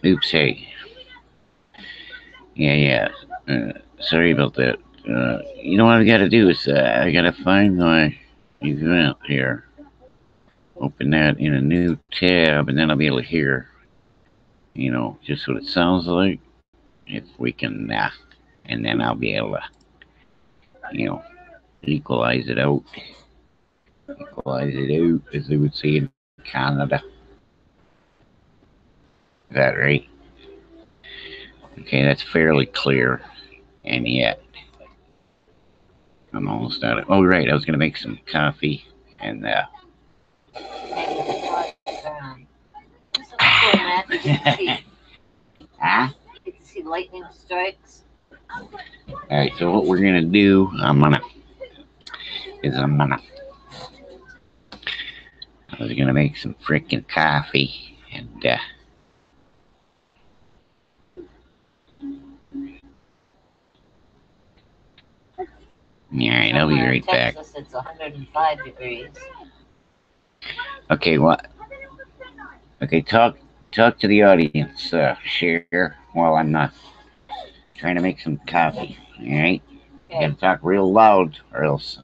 Oops, hey. Yeah. Sorry about that. You know what I gotta do is I gotta find my event here. Open that in a new tab, and then I'll be able to hear, just what it sounds like. If we can, and then I'll be able to, you know, equalize it out. Equalize it out, as they would say in Canada. Is that right? Okay, that's fairly clear. And yet, I'm almost out of. Oh, right, I was gonna make some coffee, and huh? Get to see lightning strikes. All right, so what we're gonna do, I'm gonna, I was gonna make some freaking coffee, and all right, I'll be right back. Texas, it's 105 degrees. Okay, what? Okay, talk to the audience, share while I'm trying to make some coffee. All right, you gotta talk real loud, or else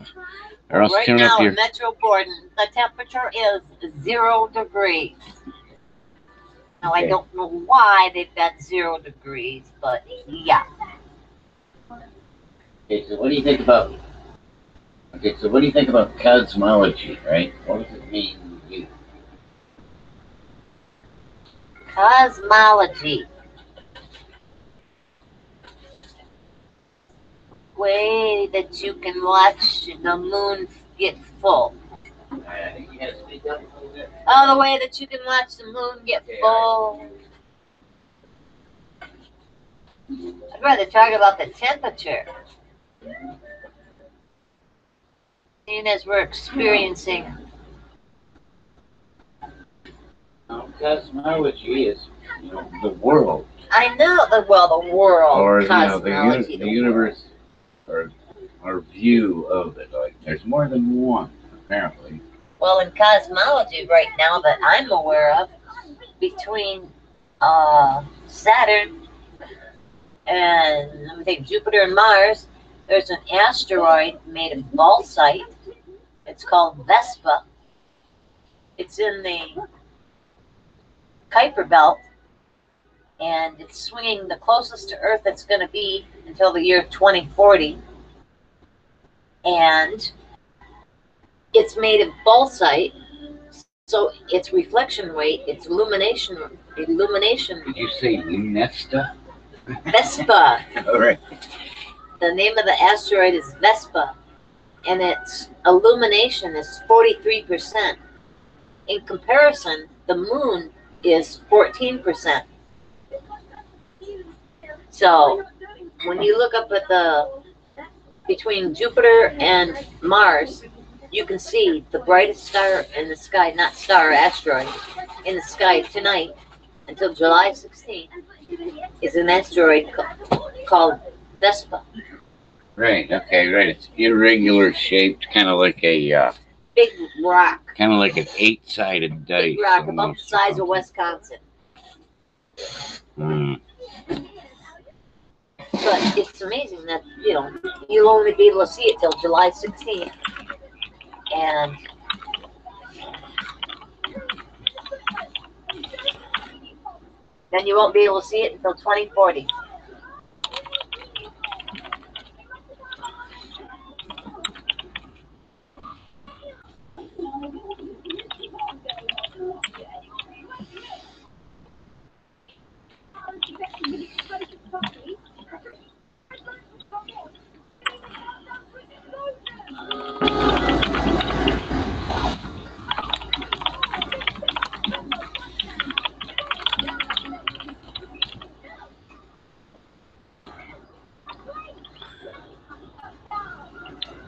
Right tune now up your. in Metro Borden, the temperature is 0 degrees. Now I don't know why they've got 0 degrees, but yeah. Okay, so what do you think about? Okay, so what do you think about cosmology? Right? What does it mean to you? Cosmology. Way that you can watch the moon get full. I think you gotta speak up a little bit. Oh, the way that you can watch the moon get full. I'd rather talk about the temperature. Seeing as we're experiencing. Cosmology is, the world. I know the world. Or Cosmology, the universe, or our view of it. Like there's more than one, apparently. Well, in cosmology right now that I'm aware of, between Saturn and let me think, Jupiter and Mars, there's an asteroid made of bauxite. It's called Vespa. It's in the Kuiper Belt, and it's swinging the closest to Earth it's going to be until the year 2040. And it's made of bauxite, so its reflection rate, its illumination. Did you say Nesta? Vespa. All right. The name of the asteroid is Vespa, and its illumination is 43%. In comparison, the moon is 14%. So when you look up at the between Jupiter and Mars, you can see the brightest star in the sky, not star, asteroid, in the sky tonight until July 16th is an asteroid called Vespa. Right. Okay. Right. It's irregular shaped, kind of like a big rock. Kind of like an 8-sided dice. Big rock about the size of Wisconsin. But it's amazing that you'll only be able to see it till July 16th, and then you won't be able to see it until 2040.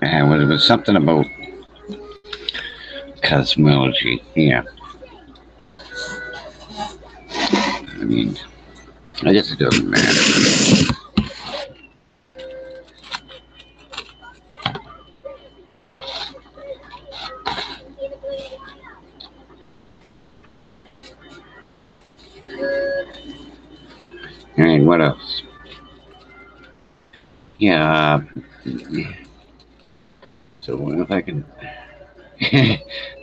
And it was something about cosmology. Yeah. I mean, I guess it doesn't matter. And what else? Yeah. So if I can,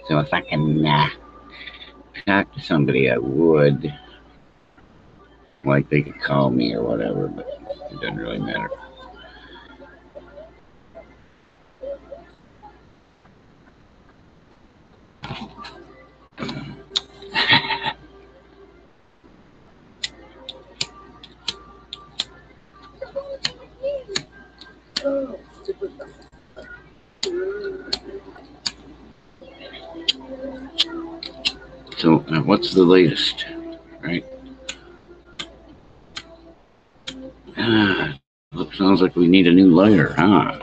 so if I can talk to somebody, I would. Like they could call me or whatever, but it doesn't really matter. So what's the latest, right? Sounds like we need a new lighter, huh?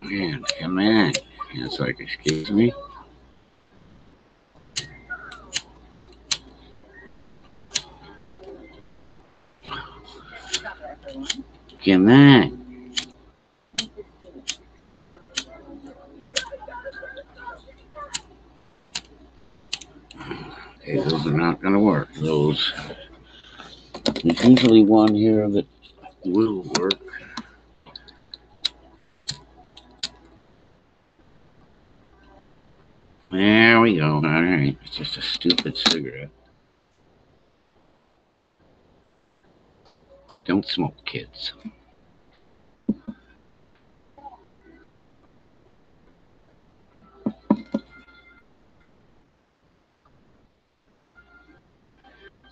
Man, come on. It's like, excuse me? Come on. Okay, those are not going to work. Those. There's usually one here that will work. There we go. All right. It's just a stupid cigarette. Don't smoke, kids.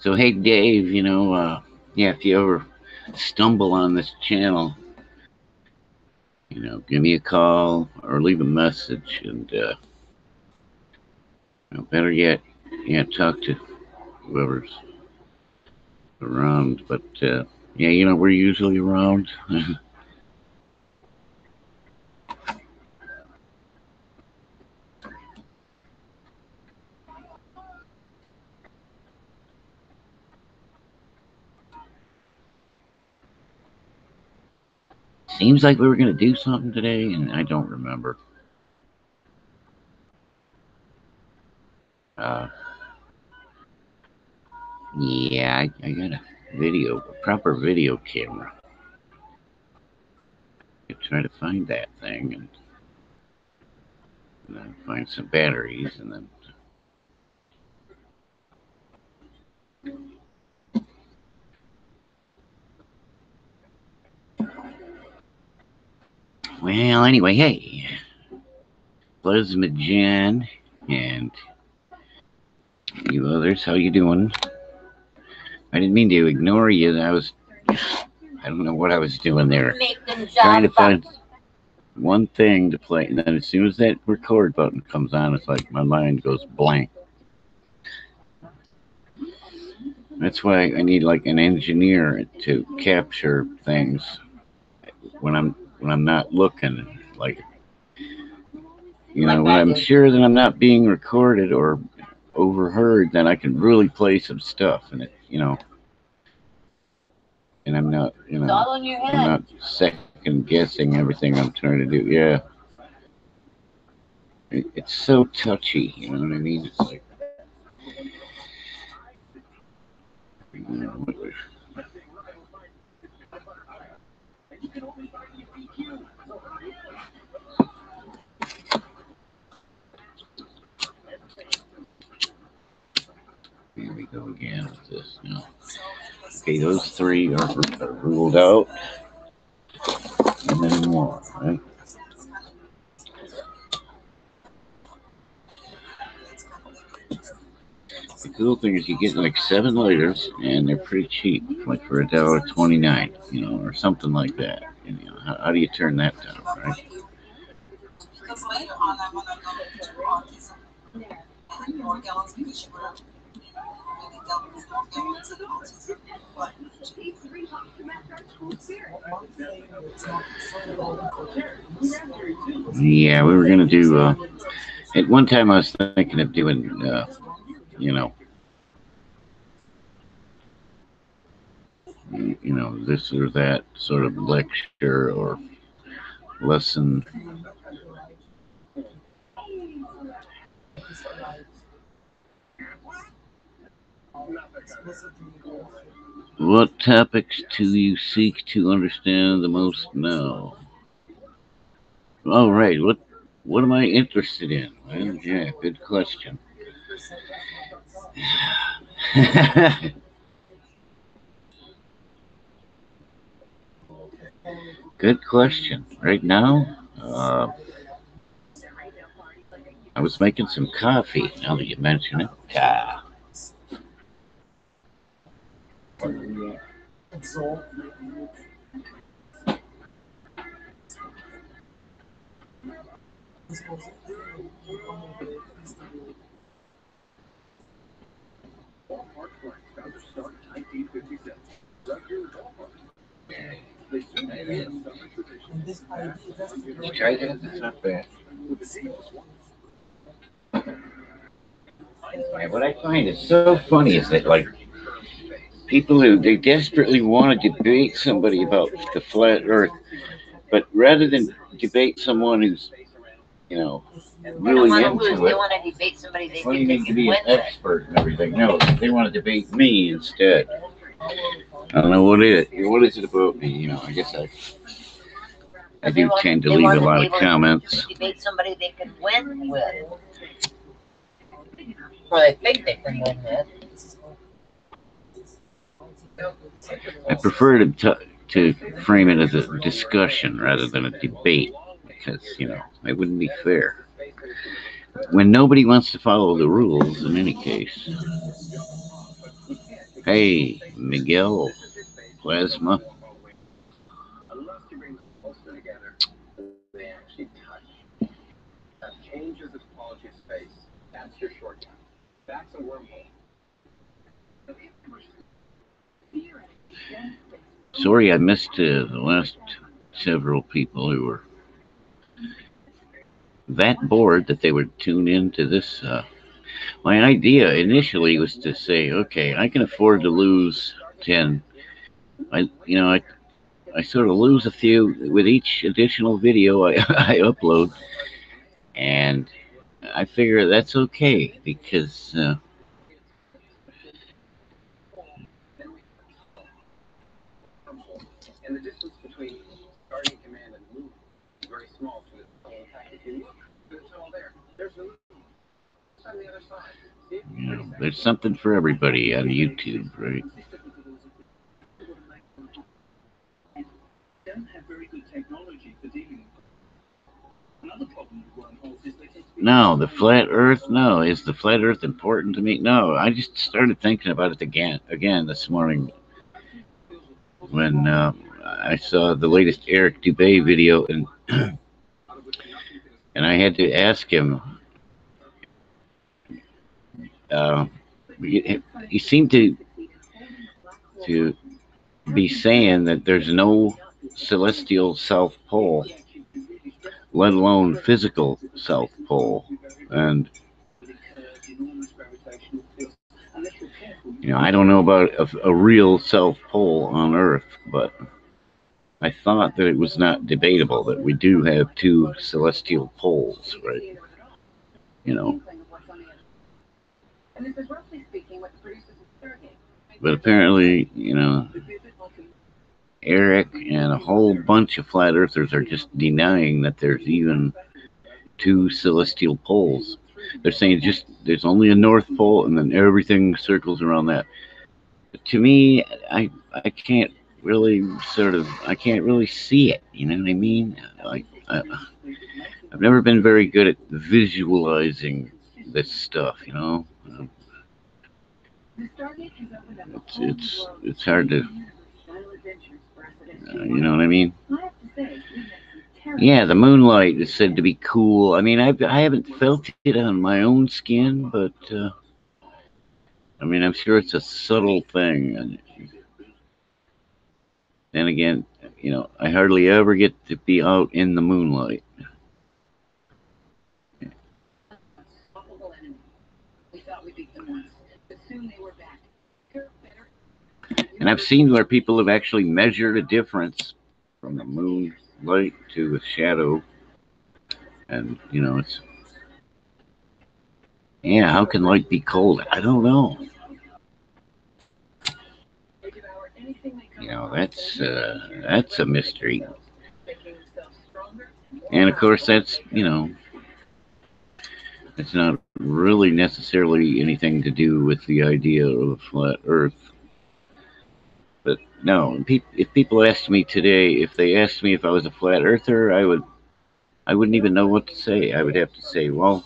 So, hey, Dave, yeah, if you ever stumble on this channel, give me a call or leave a message, and better yet, talk to whoever's around. But yeah, we're usually around. Seems like we were going to do something today, and I don't remember. Yeah, I got a proper video camera. I try to find that thing and then find some batteries, and then well, anyway, hey, Buzz Majan and you others, how you doing? I didn't mean to ignore you. I don't know what I was doing there. Trying to find one thing to play, and then as soon as that record button comes on, it's like my mind goes blank. That's why I need like an engineer to capture things when I'm not looking. Like, when I'm sure that I'm not being recorded or overheard, then I can really play some stuff, and and I'm not, I'm not second guessing everything I'm trying to do. Yeah, it's so touchy. You know what I mean? It's like, here we go again with this. Okay, those three are ruled out, and then more, right? The cool thing is you get like 7 liters, and they're pretty cheap, like for $1.29, or something like that. And, how do you turn that down, right? Yeah, we were gonna do. At one time, I was thinking of doing, this or that sort of lecture or lesson What topics do you seek to understand the most now? Oh, right. What am I interested in? Well, yeah, good question. Good question. Right now, I was making some coffee. Now that you mention it, you try that? That's not bad. Yeah, what I find is so funny is that like people who they desperately want to debate somebody about the flat Earth, but rather than debate someone who's you know really into They it, want to debate somebody they well, you think they need to can be an win with. expert and everything. No, they want to debate me instead. I don't know what it is. What is it about me? I guess I do tend to They leave want a to lot be of able comments. to debate somebody they can win with, or they think they can win with. I prefer to frame it as a discussion rather than a debate because it wouldn't be fair when nobody wants to follow the rules. In any case, hey, Miguel Plasma. Sorry, I missed the last several people who were that bored that they would tune in to this. My idea initially was to say, okay, I can afford to lose 10. I sort of lose a few with each additional video I upload, and I figure that's okay because there's something for everybody out of YouTube, right? No, the flat Earth. No, is the flat Earth important to me? No, I just started thinking about it again this morning when I saw the latest Eric Dubay video, and I had to ask him. Uh, he seemed to be saying that there's no celestial South Pole, let alone physical South Pole, and I don't know about a real South Pole on Earth, but I thought that it was not debatable that we do have two celestial poles, right? You know. But apparently, Eric and a whole bunch of flat earthers are just denying that there's even two celestial poles. They're saying just there's only a North Pole and then everything circles around that. To me, I can't really I can't really see it. You know what I mean? I've never been very good at visualizing this stuff. It's hard to you know what I mean? Yeah, the moonlight is said to be cool. I mean, I haven't felt it on my own skin, but I mean, I'm sure it's a subtle thing. And then again, I hardly ever get to be out in the moonlight. And I've seen where people have actually measured a difference from the moonlight to the shadow. And, yeah, how can light be cold? I don't know. You know, that's a mystery. And of course, that's, you know, it's not really necessarily anything to do with the idea of a flat Earth. But no, if people asked me today, if they asked me if I was a flat earther, I wouldn't even know what to say. I would have to say, well,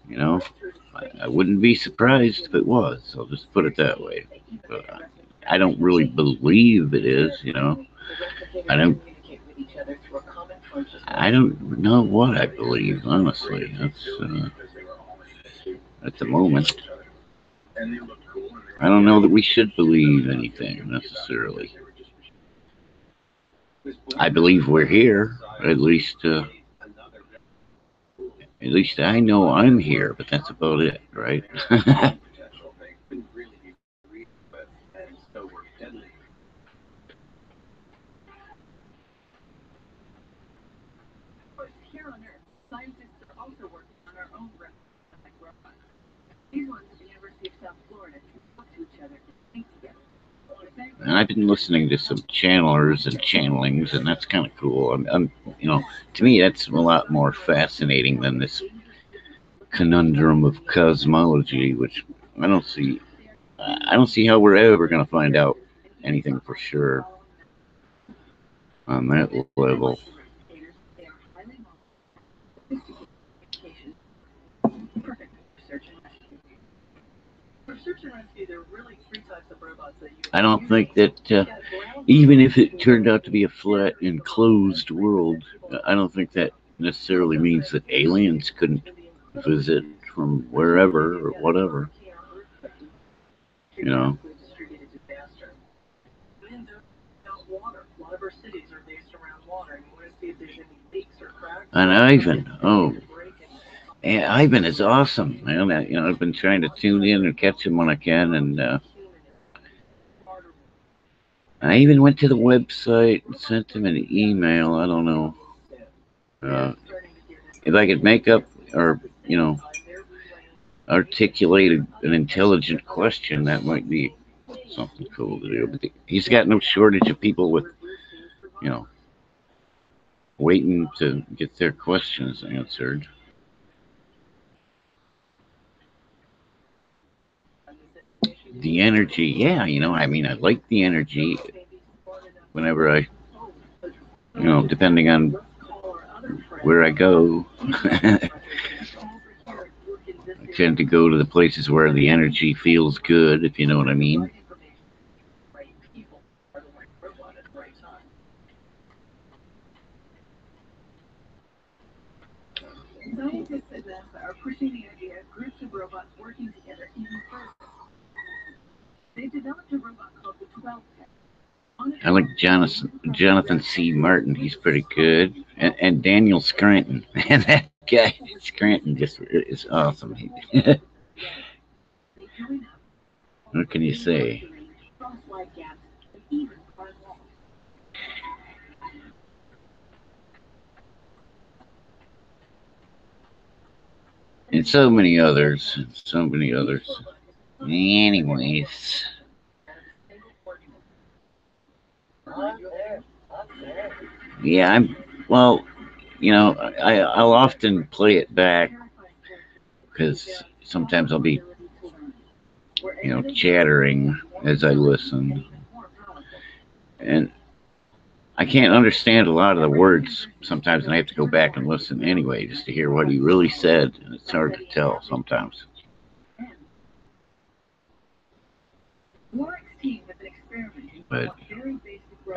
you know, I wouldn't be surprised if it was. I'll just put it that way. But I don't really believe it is. You know, I don't. I don't know what I believe. Honestly, that's at the moment. I don't know that we should believe anything necessarily. I believe we're here. At least I know I'm here, but that's about it, right? And I've been listening to some channelers and channelings, and that's kind of cool. You know, to me, that's a lot more fascinating than this conundrum of cosmology, which I don't see. I don't see how we're ever going to find out anything for sure on that level. I don't think that even if it turned out to be a flat, enclosed world, I don't think that necessarily means that aliens couldn't visit from wherever or whatever. You know. And Ivan, oh, yeah, Ivan is awesome, man. You know, I've been trying to tune in and catch him when I can, and I even went to the website and sent him an email. I don't know uh, if I could make up or you know articulate an intelligent question. That might be something cool to do. But he's got no shortage of people with you know waiting to get their questions answered. The energy, yeah, you know, I mean, I like the energy whenever depending on where I go. I tend to go to the places where the energy feels good, if you know what I mean. I like Jonathan C. Martin. He's pretty good, and Daniel Scranton. And that guy Scranton just is awesome. What can you say? And so many others, so many others. Anyways, yeah, I'm. Well, you know, I'll often play it back because sometimes I'll be, chattering as I listen, and I can't understand a lot of the words sometimes, and I have to go back and listen anyway just to hear what he really said, and it's hard to tell sometimes. But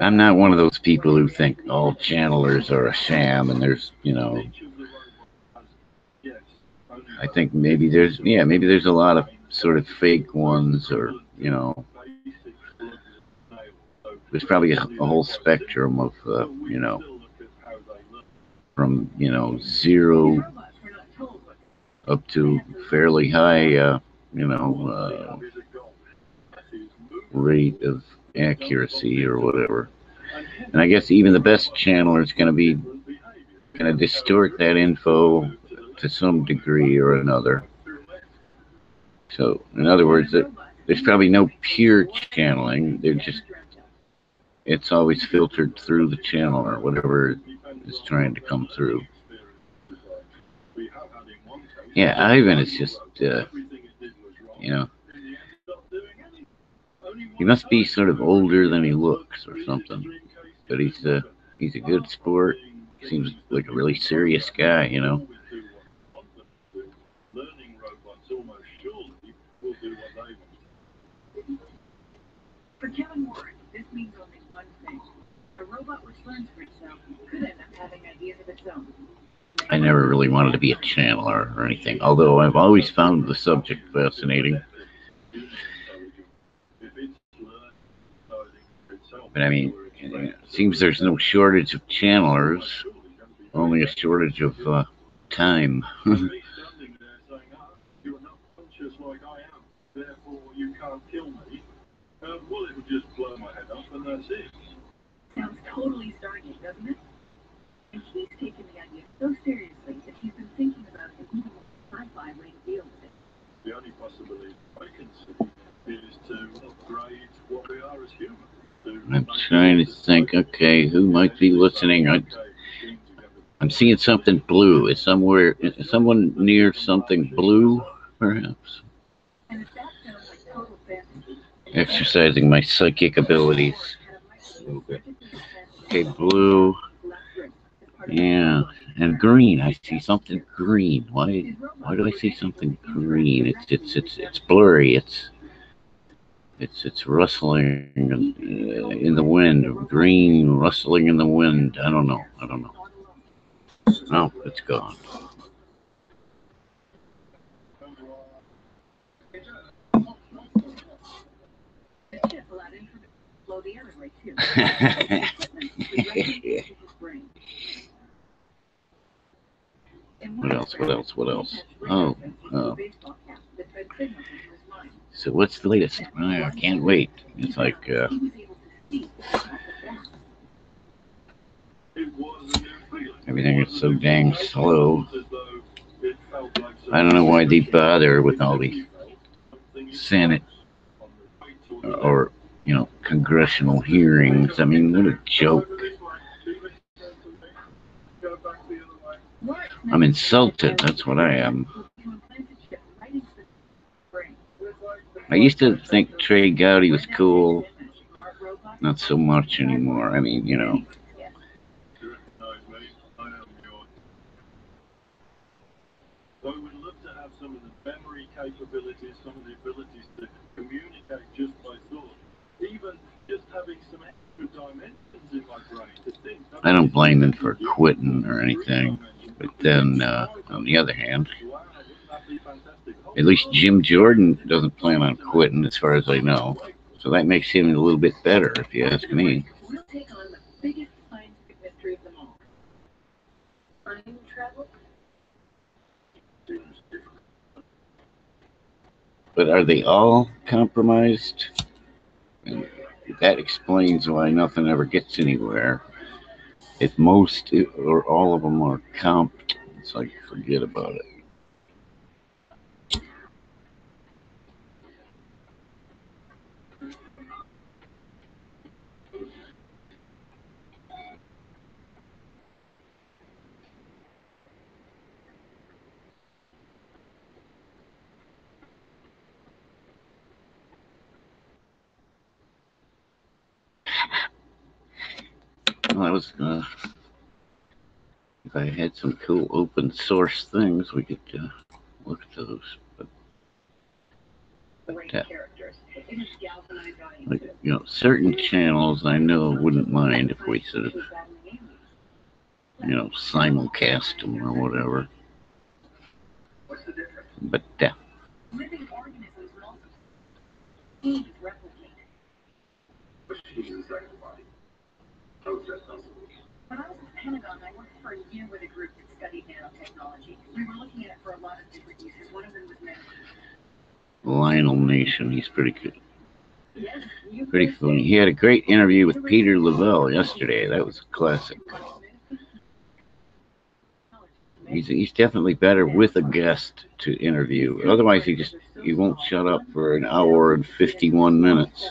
I'm not one of those people who think all channelers are a sham, and there's, I think maybe there's a lot of sort of fake ones, or there's probably a whole spectrum of, from zero up to fairly high, rate of accuracy or whatever. And I guess even the best channeler is going to distort that info to some degree or another. So, in other words, there's probably no pure channeling. They're just it's always filtered through the channel or whatever is trying to come through. Yeah, Ivan is just, you know, he must be sort of older than he looks or something. But he's a good sport. Seems like a really serious guy, you know. For Kevin Warren, this means only one thing. A robot which learns for itself could end up having ideas of its own. I never really wanted to be a channeler or anything, although I've always found the subject fascinating. But I mean, it seems there's no shortage of channelers, only a shortage of time. Sounds totally Stargate, doesn't it? And he's taken the idea so seriously that he's been thinking about an even sci-fi way to deal with it. The only possibility I can see is to upgrade what we are as humans. I'm trying to think, okay, who might be listening? I'm seeing something blue. Is someone near something blue, perhaps? And if that sounds like total fantasy, Exercising my psychic abilities. Okay, blue. Yeah, and green. I see something green. Why do I see something green? It's blurry. It's rustling in the wind. Green rustling in the wind. I don't know. Oh, it's gone. What else? Oh. So what's the latest? I can't wait. It's like everything is so dang slow. I don't know why they bother with all the Senate or congressional hearings. I mean, what a joke. I'm insulted. That's what I am. I used to think Trey Gowdy was cool. Not so much anymore. I mean, So we would love to have some of the memory capabilities, some of the abilities to communicate just by thought. Even just having some extra dimensions in my brain to think. I don't blame him for quitting or anything. But then, on the other hand, at least Jim Jordan doesn't plan on quitting, as far as I know. So that makes him a little bit better, if you ask me. We'll take on the biggest scientific mystery of them all. Time travel? But are they all compromised? And that explains why nothing ever gets anywhere. If most or all of them are comped, it's like, forget about it. Well, I was if I had some cool open source things, we could look at those. But like, certain channels I know wouldn't mind if we sort of, simulcast them or whatever. But Living organisms will also replicate. When I was at the Pentagon, I worked for a year with a group that studied nanotechnology. We were looking at it for a lot of different uses. One of them was medical. Lionel Nation, he's pretty good. Pretty funny. He had a great interview with Peter Lavelle yesterday. That was a classic. He's definitely better with a guest to interview. Otherwise, he won't shut up for an hour and 51 minutes.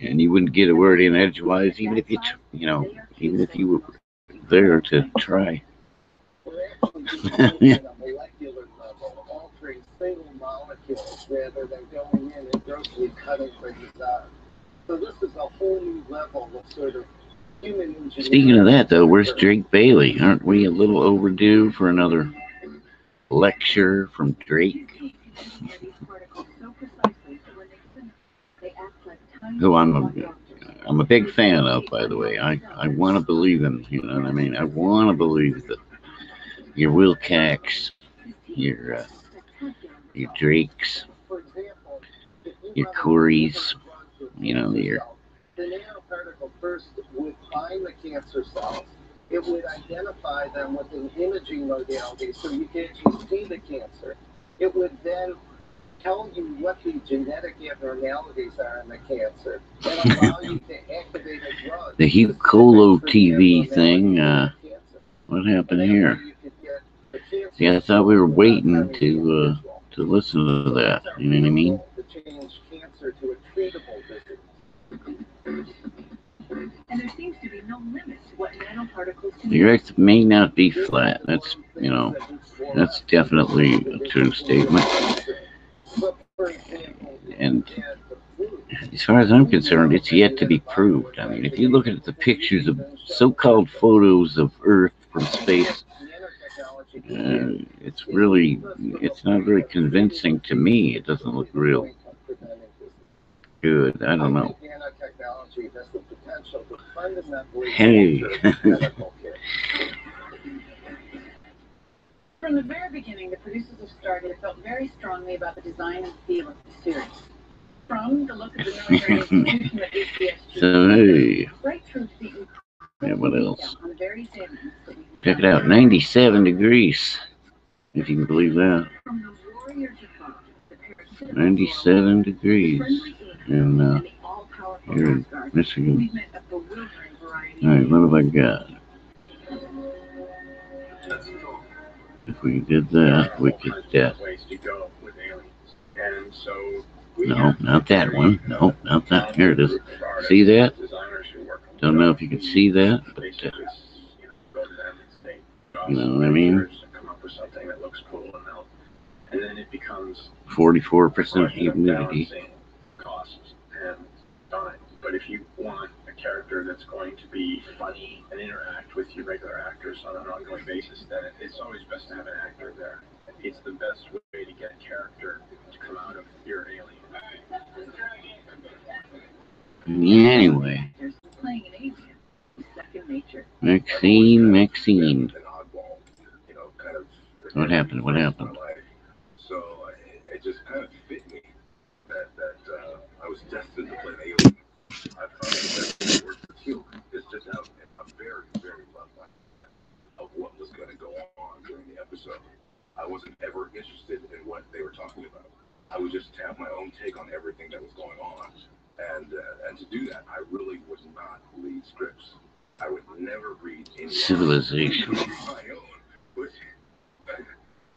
and you wouldn't get a word in edgewise, even if even if you were there to try. We're actually doing it at a molecular level, altering single molecules rather than going in and grossly cutting things out. So this is a whole new level of sort of human engineering. Speaking of that, though, where's Drake Bailey? Aren't we a little overdue for another lecture from Drake? Who I'm a big fan of, by the way. I want to believe him. You know what I mean? I want to believe that your Will Cax, your Drakes, your Corys, your the nanoparticle first would find the cancer cells. It would identify them with an imaging modality so you can actually see the cancer. It would then tell you what the genetic abnormalities are in the cancer and allow you to activate a drug. the Hugh Colo TV thing. What happened here? See, I thought we were waiting to listen to that. You know what I mean? To change cancer to a treatable disease. And there seems to be no limit to what nanoparticles can The Earth may not be flat. That's definitely a true statement. And as far as I'm concerned, it's yet to be proved. I mean, if you look at the pictures of so-called photos of Earth from space, it's not very convincing to me. It doesn't look real good. I don't know. Hey. From the very beginning, the producers of Stargate felt very strongly about the design and feel of the series. From the look of the military institution that ACSG, So, hey. right through to the Yeah, what else? on the various elements that we Check it out. 97 degrees. If you can believe that. from the warrior jihad, the parasitic 97 degrees. And and the all-powerful here in Asgard, Michigan. we've met a bewildering variety Alright, what have I got? If we did that, we could no, not that one. No, not that. Here it is. See that? Don't know if you can see that, but you know what I mean? 44% humidity. But if you want a character that's going to be funny and interact with your regular actors on an ongoing basis, then it's always best to have an actor there. It's the best way to get a character to come out of your alien. Anyway. playing an alien is second nature. Maxine. What happened? So it just kind of fit me that I was destined to play an alien. I found that the word for you is just a very, very rough line of what was going to go on during the episode. I wasn't ever interested in what they were talking about. I would just have my own take on everything that was going on. And to do that, I really would not read scripts. I would never read any Civilization. my own, which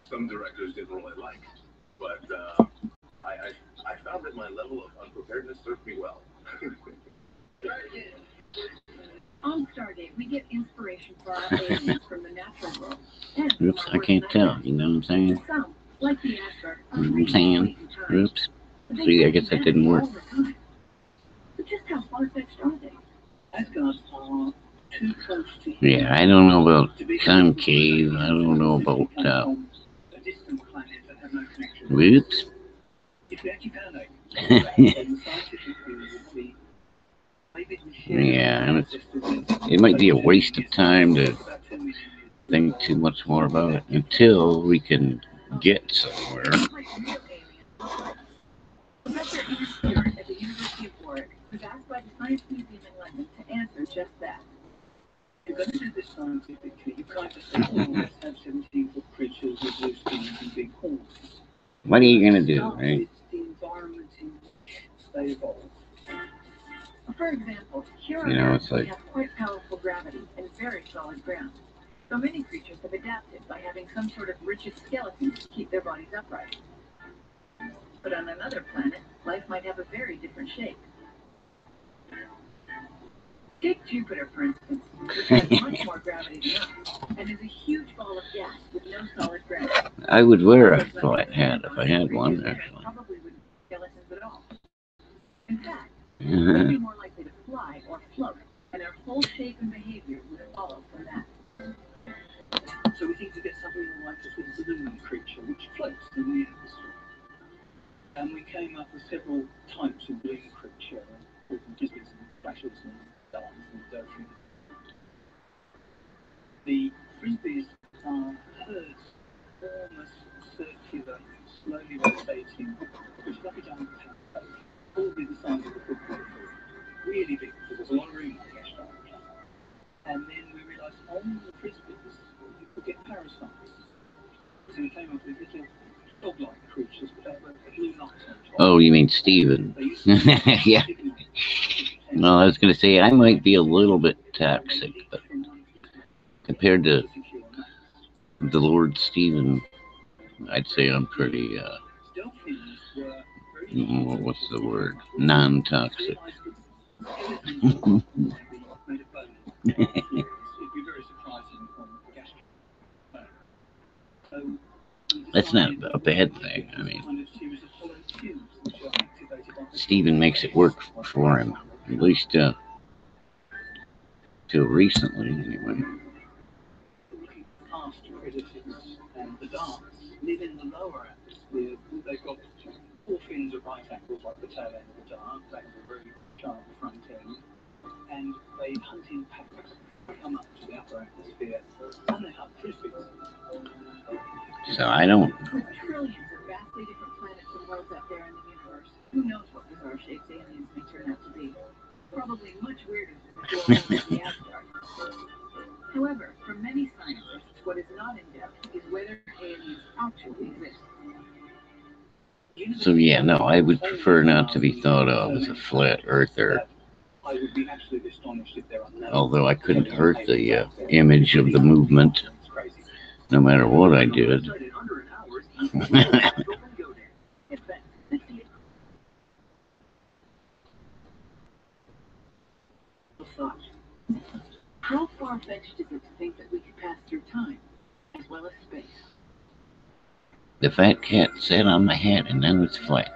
some directors didn't really like. But I found that my level of unpreparedness served me well. On Stargate, we get inspiration for our aliens from the natural world. Oops, I can't tell. You know what I'm saying? Some, like the Asgard, You know what I'm saying? Oops. See, I guess that didn't work. But just how far-fetched are they? Asgard are too close to you. Yeah, I don't know about concave. I don't know about, a distant planet that has no connection. whoops. If we actually found out, the scientific view would be maybe we share Yeah, and it might be a waste of time to think too much more about it until we can get somewhere. Professor Ian Stewart at the University of Warwick was asked by the Science Museum in London to answer just that. You're going to do this scientifically. You can't just say, oh, let's have 17-foot creatures with blue skins and big horns. What are you going to do, right? It's the environment in which they evolve. For example, here on You know, Earth it's we like- have quite powerful gravity and very solid ground. So many creatures have adapted by having some sort of rigid skeleton to keep their bodies upright. But on another planet, life might have a very different shape. Take Jupiter, for instance, which has much more gravity than us, and is a huge ball of gas with no solid gravity. I would wear a flat hat if I had one, actually. Probably wouldn't be skeletons at all. In fact, they'd Uh-huh. be more likely to fly or float, and their whole shape and behavior would follow from that. So we think to get something like a sort of balloon creature which floats in the atmosphere. And we came up with several types of balloon creature, frisbees and flashes and darts and dolphins. The frisbees are birds, enormous, circular, slowly rotating, which is like a giant pancake, probably the size of a football field. Really big, because there's a lot of room on the astronaut. And then we realised on the frisbees, you could get parasites. So we came up with little dog-like creatures that have a blue light on top. Oh, you mean Steven? Yeah. No, I was going to say, I might be a little bit toxic, but compared to the Lord Steven, I'd say I'm pretty, what's the word? Non-toxic. That's not a bad thing. I mean, Steven makes it work for him, at least till recently, anyway. Past predators and the darts live in the lower atmosphere. They've got four fins at right angles, like the tail end of the dart. They have a very sharp front end, and they hunt in packs. They come up to the upper atmosphere, and they hunt frisbees. So I don't. With trillions of vastly different planets and worlds out there in the universe, who knows what bizarre shapes aliens may turn out to be? Probably much weirder than the Asgard. However, for many scientists, what is not in doubt is whether aliens actually exist. So yeah, no, I would prefer not to be thought of as a flat earther. I would be absolutely astonished if there are no. Although I couldn't hurt the image of the movement, no matter what I did. How far-fetched is it to think that we could pass through time, as well as space? The fat cat sat on my hat and now it's flat.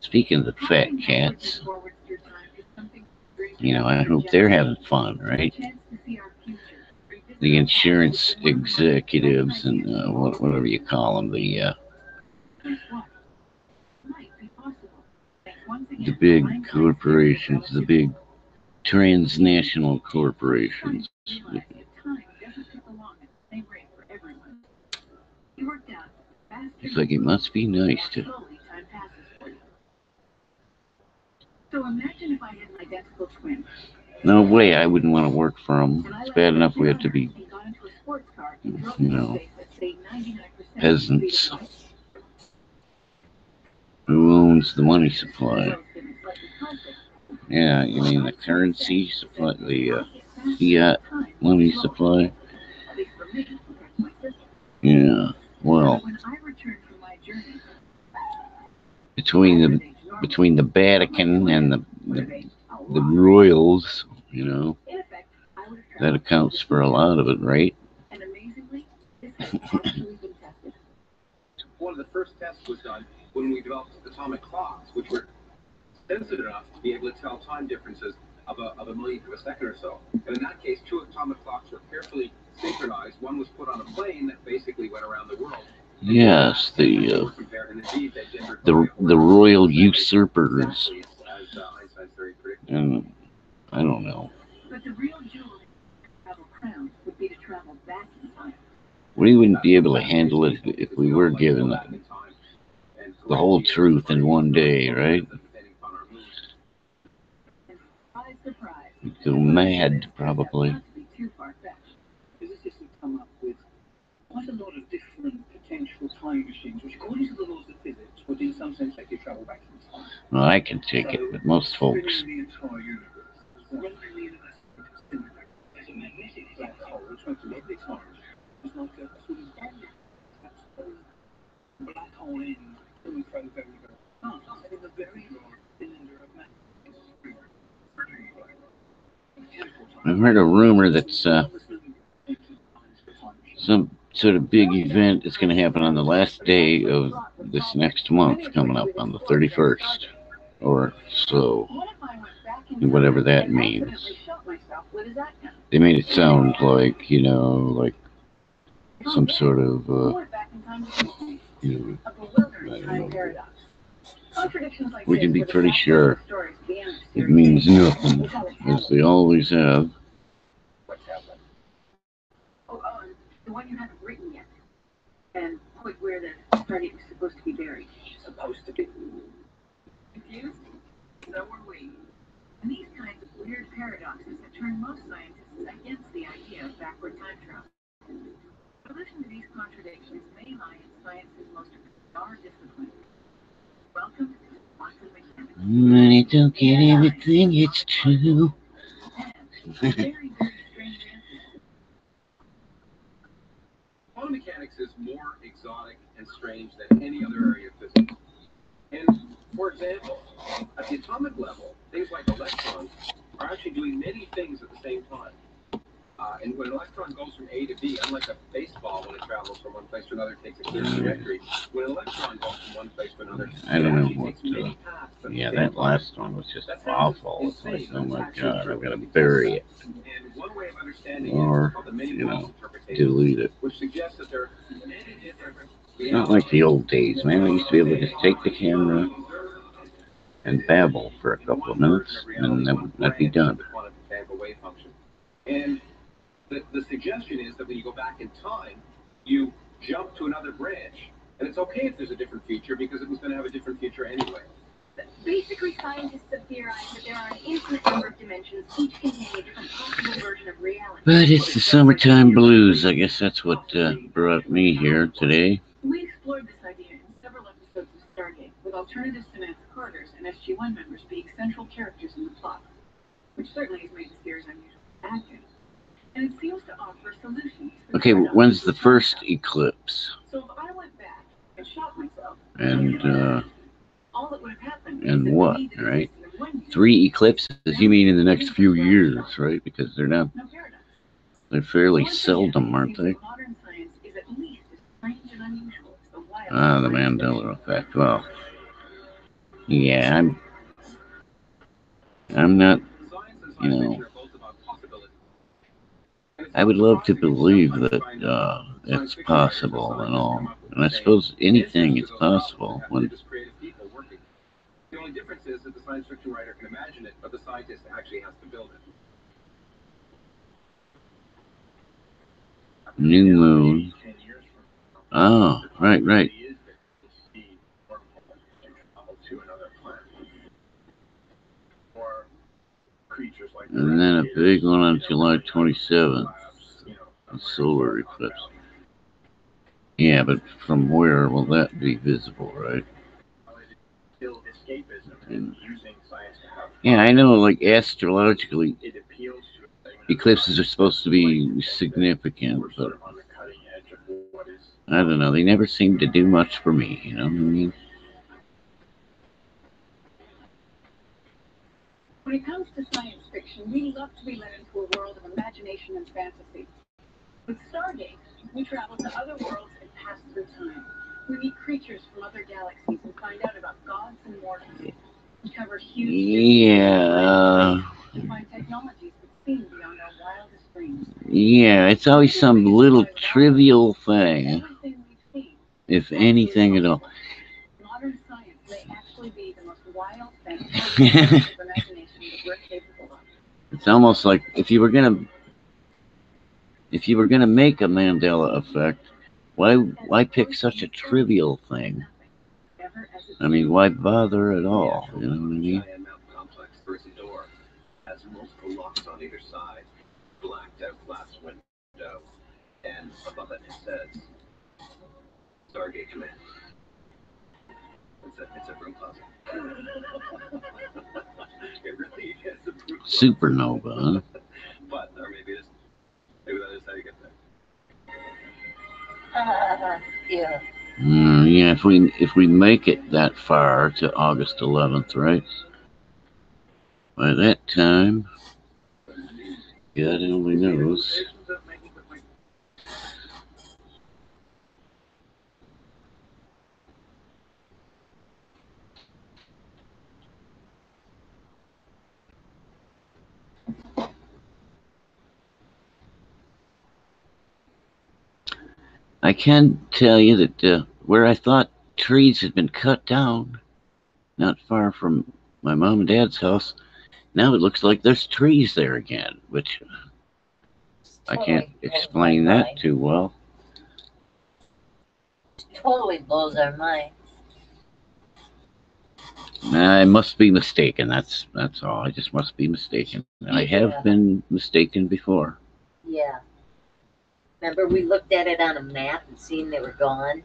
Speaking of the fat cats, you know, I hope they're having fun, right? The insurance executives and whatever you call them, the big corporations, the big transnational corporations. It's like it must be nice to. So imagine if I had an identical twin. No way, I wouldn't want to work for them. It's bad enough we have to be, you know, peasants. Who owns the money supply? Yeah, you mean the currency supply, the fiat money supply? Yeah, well, between the Vatican and the royals, you know, that accounts for a lot of it, right? One of the first tests was done when we developed atomic clocks, which were sensitive enough to be able to tell time differences of a millionth of a second or so. And in that case, two atomic clocks were carefully synchronized. One was put on a plane that basically went around the world. Yes, the royal usurpers, and I don't know. But the real jewel in travel crown would be to travel back in time. We wouldn't be able to handle it if we were given the whole truth in one day, right? We'd go mad, probably. Physicists have come up with quite a lot of different potential time machines, which, according to the laws of physics, would in some sense let you travel back in time. Well, I can take it, but most folks. The entire universe. Running the universe as a magnetic black hole, magnetic charge, is like a sort of bonding. Black hole in going very, very, very fast in a very large cylinder of matter. I've heard a rumor that some sort of big event is going to happen on the last day of this next month coming up on the 31st or so, whatever that means. They made it sound like, you know, like some sort of, you know, I don't know. We can be pretty sure it means nothing, as they always have. The one you haven't written yet, and put where the Stargate was supposed to be buried. Supposed to be. Confused? So were we. And these kinds of weird paradoxes that turn most scientists against the idea of backward time travel. The solution to these contradictions may lie in science's most bizarre discipline. Welcome to quantum mechanics. Money don't get everything, it's true. Very, very strange answers. Quantum mechanics is more exotic and strange than any other area of physics. And, for example, at the atomic level, things like electrons are actually doing many things at the same time. And when an electron goes from A to B, unlike a baseball when it travels from one place to another, it takes a clear trajectory. When an electron goes from one place to another, I don't know what. Yeah, that last one was just awful. It's like, oh my god, I'm gonna bury it, or you know, delete it. It's not like the old days, man. I used to be able to just take the camera and babble for a couple of minutes, and that'd be done. And the suggestion is that when you go back in time, you jump to another branch. And it's okay if there's a different future, because it was going to have a different future anyway. Basically, scientists have theorized that there are an infinite number of dimensions, each containing a different possible version of reality. But it's the summertime blues. I guess that's what brought me here today. We explored this idea in several episodes of Stargate, with alternative Samantha Carters and SG-1 members being central characters in the plot, which certainly has made the series unusually active. And it seems to offer solutions. Okay, when's the first eclipse? So if I went back and shot myself, And all that would have happened and what, right? 3 eclipses, you mean in the next few years, right? Because they're not, they're fairly seldom, aren't they? Ah, the Mandela effect. Well, yeah, I'm not, you know, I would love to believe that it's possible and all. And I suppose anything is possible when... The only difference is that the science fiction writer can imagine it, but the scientist actually has to build it. New moon. Oh, right, right. And then a big one on July 27th. A solar eclipse. Yeah, but from where will that be visible, right? And, yeah, I know, like, astrologically, eclipses are supposed to be significant, but I don't know, they never seem to do much for me, you know what I mean? When it comes to science fiction, we love to be led into a world of imagination and fantasy. With Stargate, we travel to other worlds and pass through time. We meet creatures from other galaxies and find out about gods and mortals. We cover huge and find technologies that seem beyond our wildest dreams. Yeah, it's always some little trivial thing, if anything at all. Modern science may actually be the most wild and imagination that we're capable of. It's almost like if you were gonna make a Mandela effect, why pick such a trivial thing? I mean, why bother at all? You know what I mean? Complex first door has multiple locks on either side, blacked out glass window, and above it says Stargate Command. It's a broom closet. It really is a broom closet. Supernova, huh? But, or maybe that is how you get there. Yeah. Yeah, if we make it that far to August 11th, right? By that time, God only knows. I can tell you that where I thought trees had been cut down, not far from my mom and dad's house, now it looks like there's trees there again, which I can't explain that too well. Totally blows our mind. I must be mistaken. That's all. I just must be mistaken. I have been mistaken before. Yeah. Remember we looked at it on a map and seen they were gone?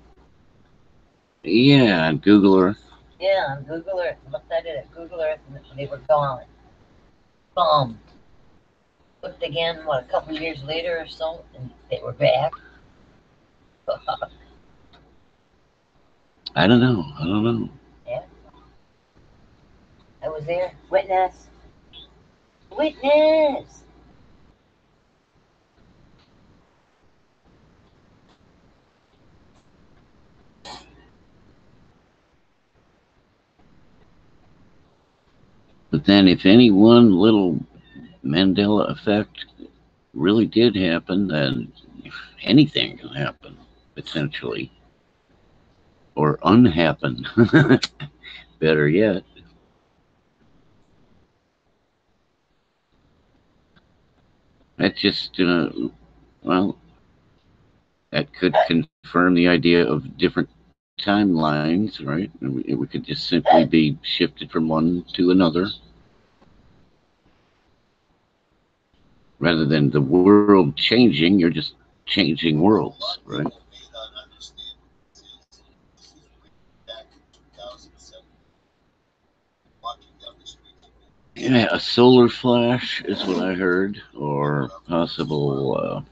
Yeah, on Google Earth. Yeah, on Google Earth. Looked at it at Google Earth and they were gone. Boom. Looked again, what, a couple years later or so, and they were back. I don't know. Yeah. I was there. Witness. Witness. But then if any one little Mandela effect really did happen, then anything can happen, potentially. Or unhappen. Better yet. That just, well, that could confirm the idea of different timelines, right? We could just simply be shifted from one to another. Rather than the world changing, you're just changing worlds, right? Yeah, a solar flash is what I heard, or possible.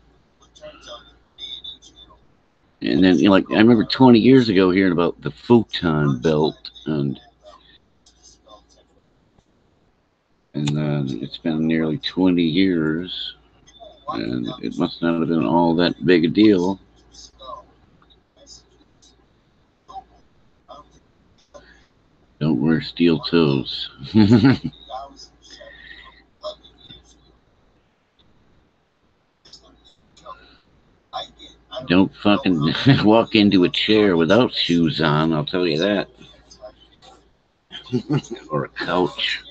And then, like, I remember 20 years ago hearing about the photon belt, and it's been nearly 20 years, and it must not have been all that big a deal. Don't wear steel toes. Don't fucking walk into a chair without shoes on, I'll tell you that. Or a couch.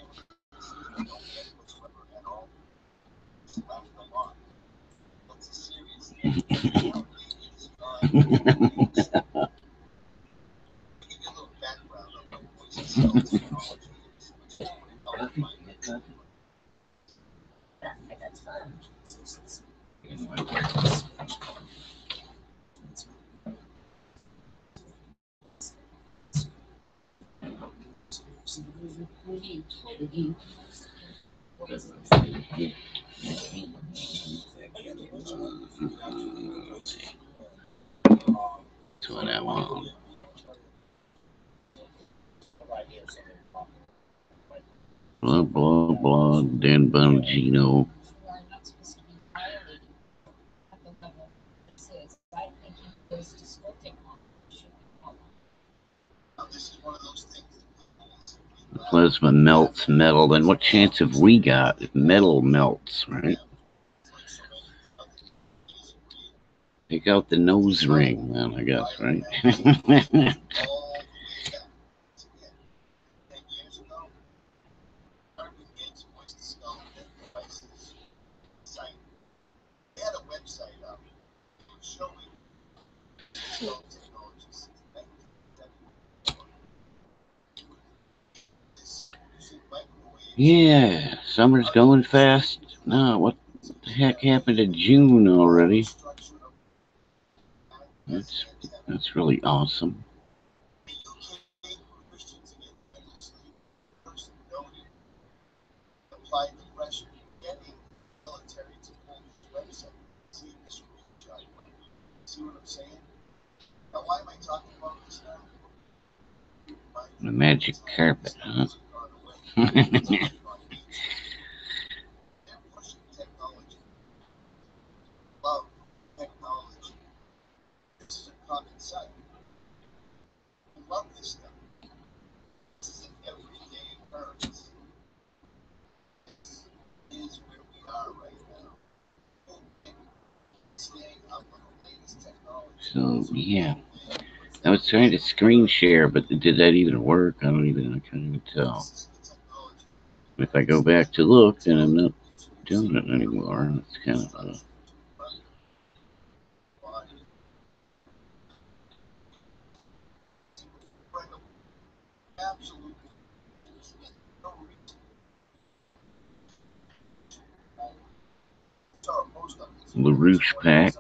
That's what I want. Blah, blah, blah, Dan Bongino. Plasma melts metal, then what chance have we got if metal melts, right? Take out the nose ring, then, I guess, right? Yeah, summer's going fast. No, what the heck happened to June already? That's really awesome. The magic carpet, huh? So, yeah. I was trying to screen share, but did that even work? I can't even tell. If I go back to look, then I'm not doing it anymore. It's kind of LaRouche pack.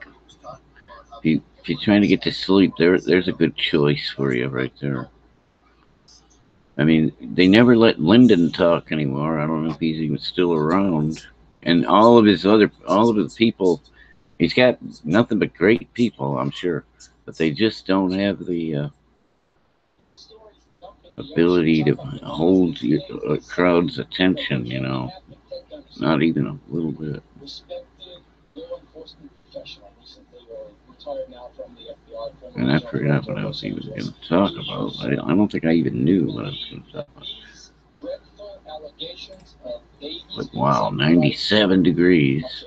If you're trying to get to sleep, there's a good choice for you right there. I mean, they never let Lyndon talk anymore. I don't know if he's even still around. And all of the people, he's got nothing but great people, I'm sure, but they just don't have the ability to hold your crowd's attention. Not even a little bit. And I forgot what I was even going to talk about. I don't think I even knew what I was going to talk about. But wow, 97 degrees.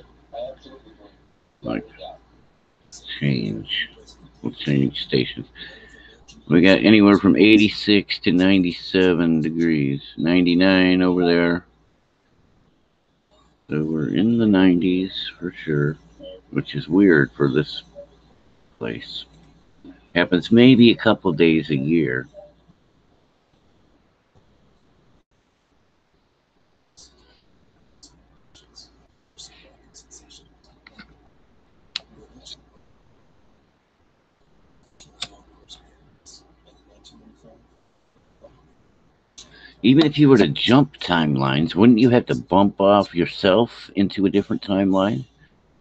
Like, we'll change stations. We got anywhere from 86 to 97 degrees. 99 over there. So we're in the 90s for sure, which is weird for this place. Happens maybe a couple days a year. Even if you were to jump timelines, wouldn't you have to bump off yourself into a different timeline?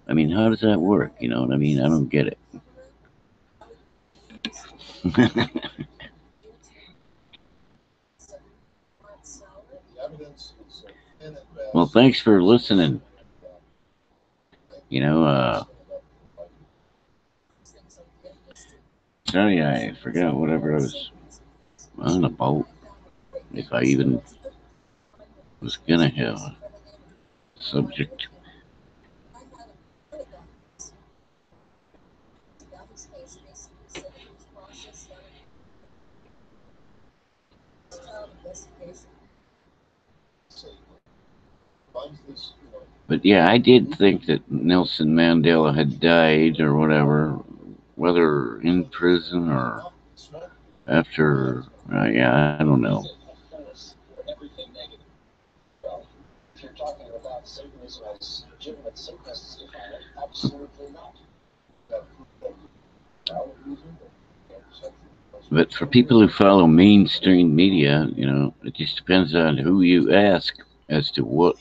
I mean, how does that work? You know what I mean? I don't get it. Well, thanks for listening. Sorry, I forgot whatever I was on about. If I even was gonna have a subject. But yeah, I did think that Nelson Mandela had died or whatever, whether in prison or after. Yeah, I don't know. But for people who follow mainstream media, it just depends on who you ask as to what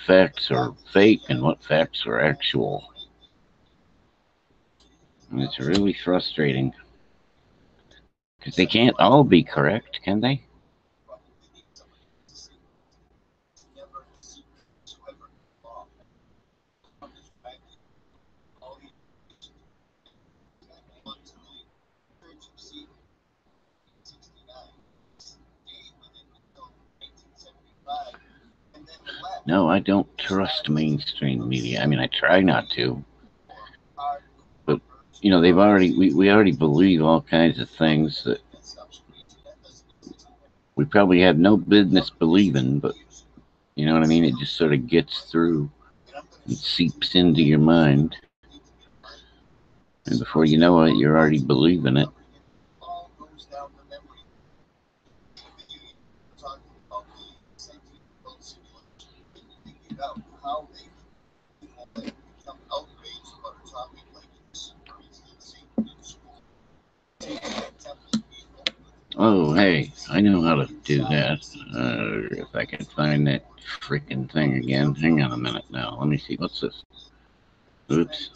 facts are fake and what facts are actual. And it's really frustrating. Because they can't all be correct, can they? No, I don't trust mainstream media. I mean, I try not to. But, we already believe all kinds of things that we probably have no business believing, but, you know what I mean? It just sort of gets through and seeps into your mind. And before you know it, you're already believing it. Oh, hey, I know how to do that. If I can find that freaking thing again. Hang on a minute now. Let me see. What's this? Oops.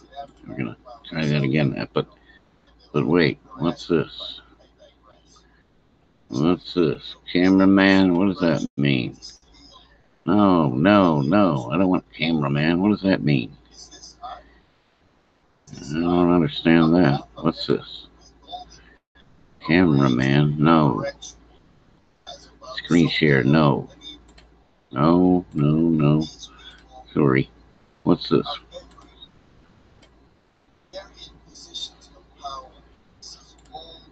We're going to try that again. But wait, what's this? What's this? Cameraman? What does that mean? No. I don't want cameraman. What does that mean? I don't understand that. What's this? Cameraman? No. Screen share? No. No. Sorry. What's this?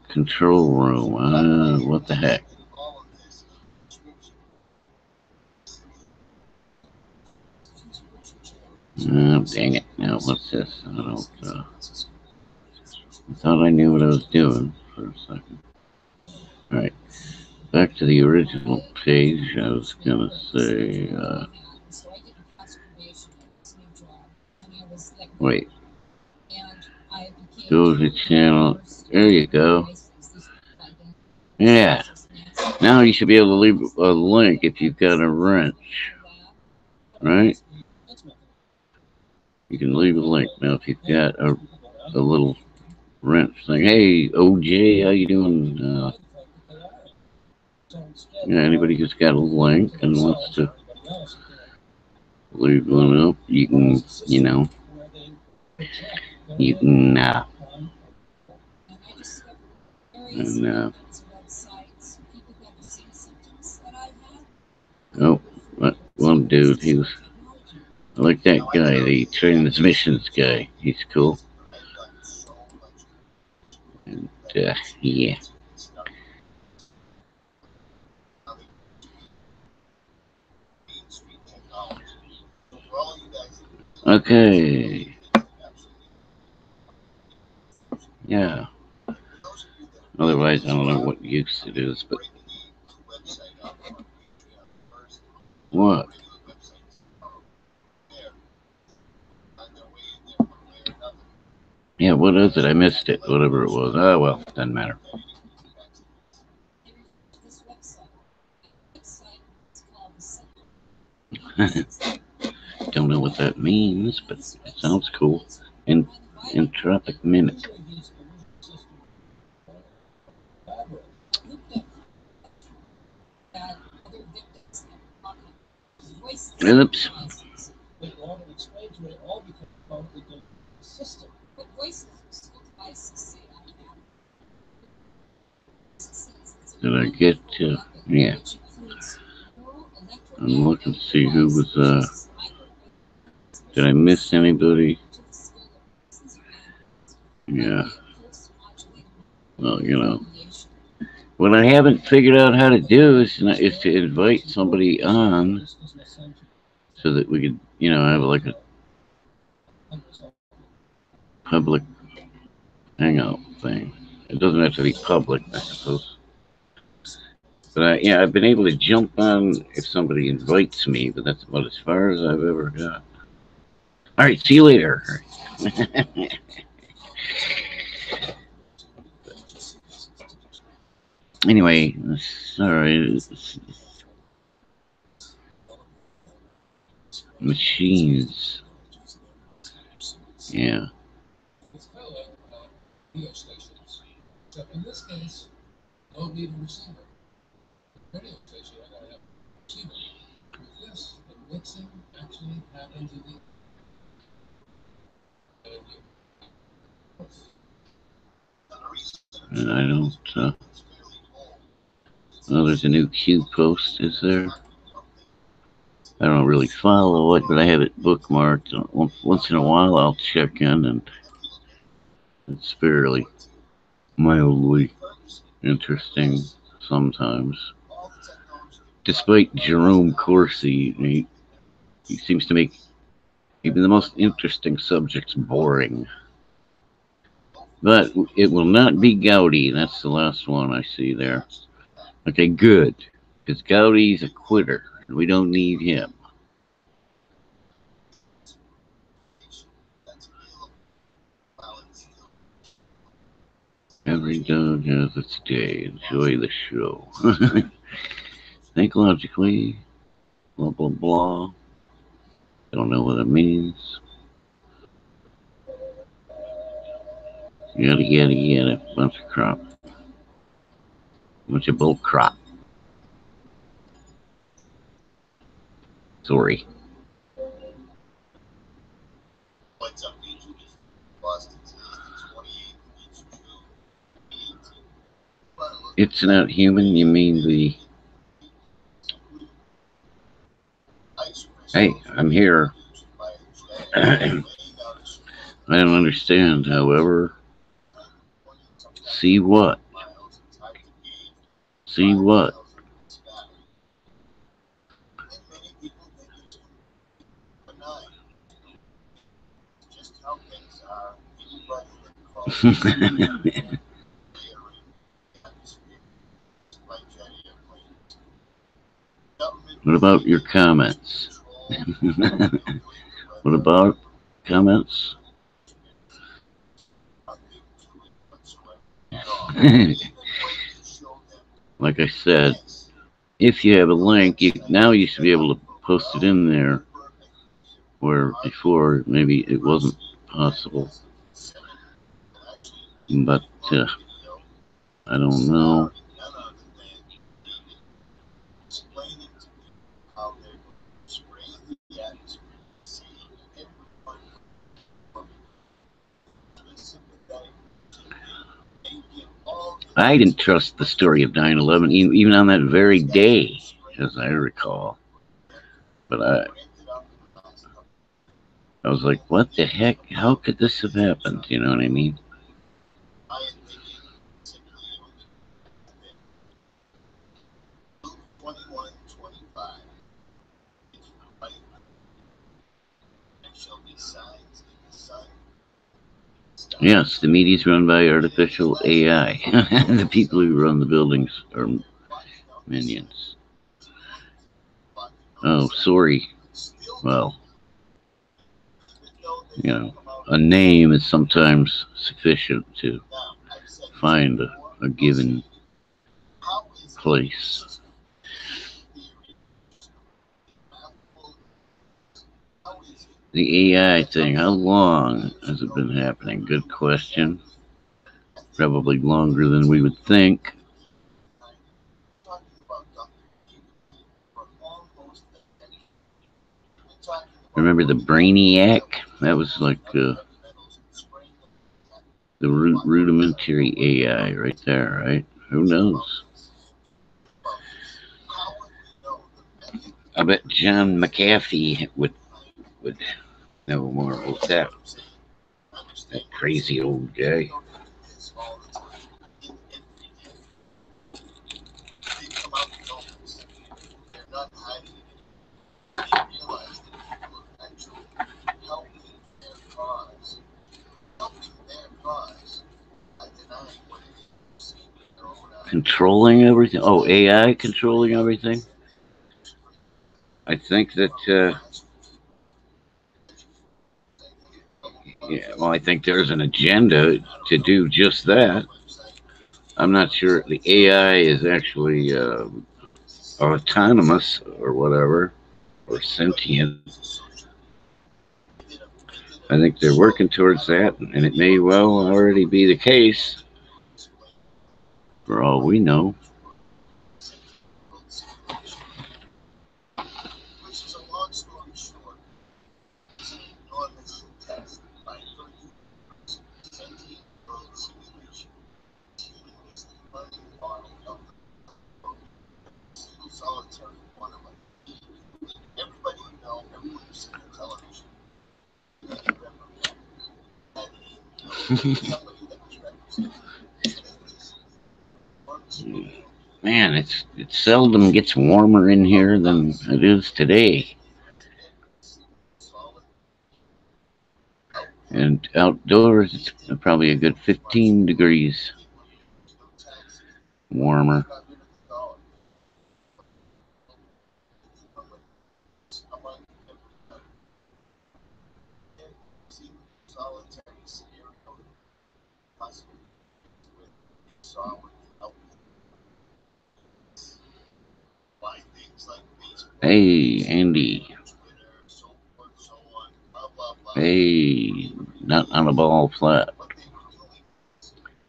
Control room. What the heck? Oh, dang it. Now, what's this? I thought I knew what I was doing for a second. Alright. Back to the original page. I was gonna say, wait. Go to channel. There you go. Yeah. Now you should be able to leave a link if you've got a wrench. Right? You can leave a link. Now if you've got a little wrench thing. Hey, OJ, how you doing? Yeah, anybody who's got a link and wants to leave one up, you can, you can, and, oh, one dude, I like that guy, the transmissions guy, he's cool, and, yeah. Okay. Yeah. Otherwise, I don't know what use it is, but... What? Yeah, what is it? I missed it, whatever it was. Oh, well, doesn't matter. Don't know what that means, but it sounds cool. Entropic mimic. Oops. Did I get to... Yeah. I'm looking to see who was, did I miss anybody? Yeah. Well, what I haven't figured out how to do is to invite somebody on so that we could, have like a public hangout thing. It doesn't have to be public, I suppose. But I've been able to jump on if somebody invites me, but that's about as far as I've ever got. All right, see you later. Anyway, sorry. Machines. Yeah. In this case, no need to receive it. Radio station, I gotta have receive it. With this, the mixing actually happens in the and I don't, well, there's a new Q post, is there? I don't really follow it, but I have it bookmarked. Once in a while, I'll check in, and it's fairly mildly interesting sometimes. Despite Jerome Corsi, he seems to make even the most interesting subjects boring. But it will not be Gowdy. That's the last one I see there. Okay, good. Because Gowdy's a quitter, and we don't need him. Every dog has its day. Enjoy the show. Think logically. Blah, blah, blah. I don't know what it means. Yada. Bunch of crap. Bunch of bull crap. Sorry. It's not human, you mean the... Hey, I'm here. I don't understand, however. See what? See what? What about your comments? What about comments? Like I said, if you have a link, now you should be able to post it in there, where before maybe it wasn't possible. But I don't know. I didn't trust the story of 9/11 even on that very day, as I recall. But I was like, what the heck? How could this have happened? You know what I mean? Yes, the media's run by artificial AI. The people who run the buildings are minions. Oh, sorry. Well, you know, a name is sometimes sufficient to find a given place. The AI thing, how long has it been happening? Good question. Probably longer than we would think. Remember the Brainiac? That was like the rudimentary AI right there, right? Who knows? I bet John McAfee would know more about that. That crazy old guy. Controlling everything? Oh, AI controlling everything? I think that, yeah, well, I think there's an agenda to do just that. I'm not sure the AI is actually autonomous or whatever, or sentient. I think they're working towards that, and it may well already be the case, for all we know. Man, it seldom gets warmer in here than it is today. And outdoors, it's probably a good 15 degrees warmer. Hey, Andy. Hey, not on a ball flat.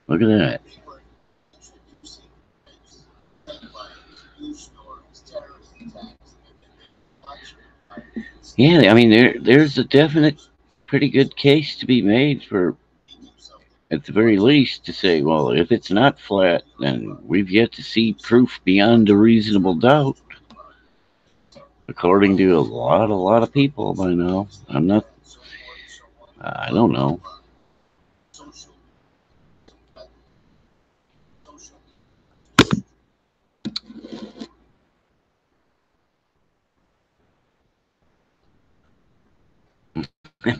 Look at that. Yeah, I mean, there's a definite, pretty good case to be made for, at the very least, to say, well, if it's not flat, then we've yet to see proof beyond a reasonable doubt. According to a lot of people by now. I don't know. I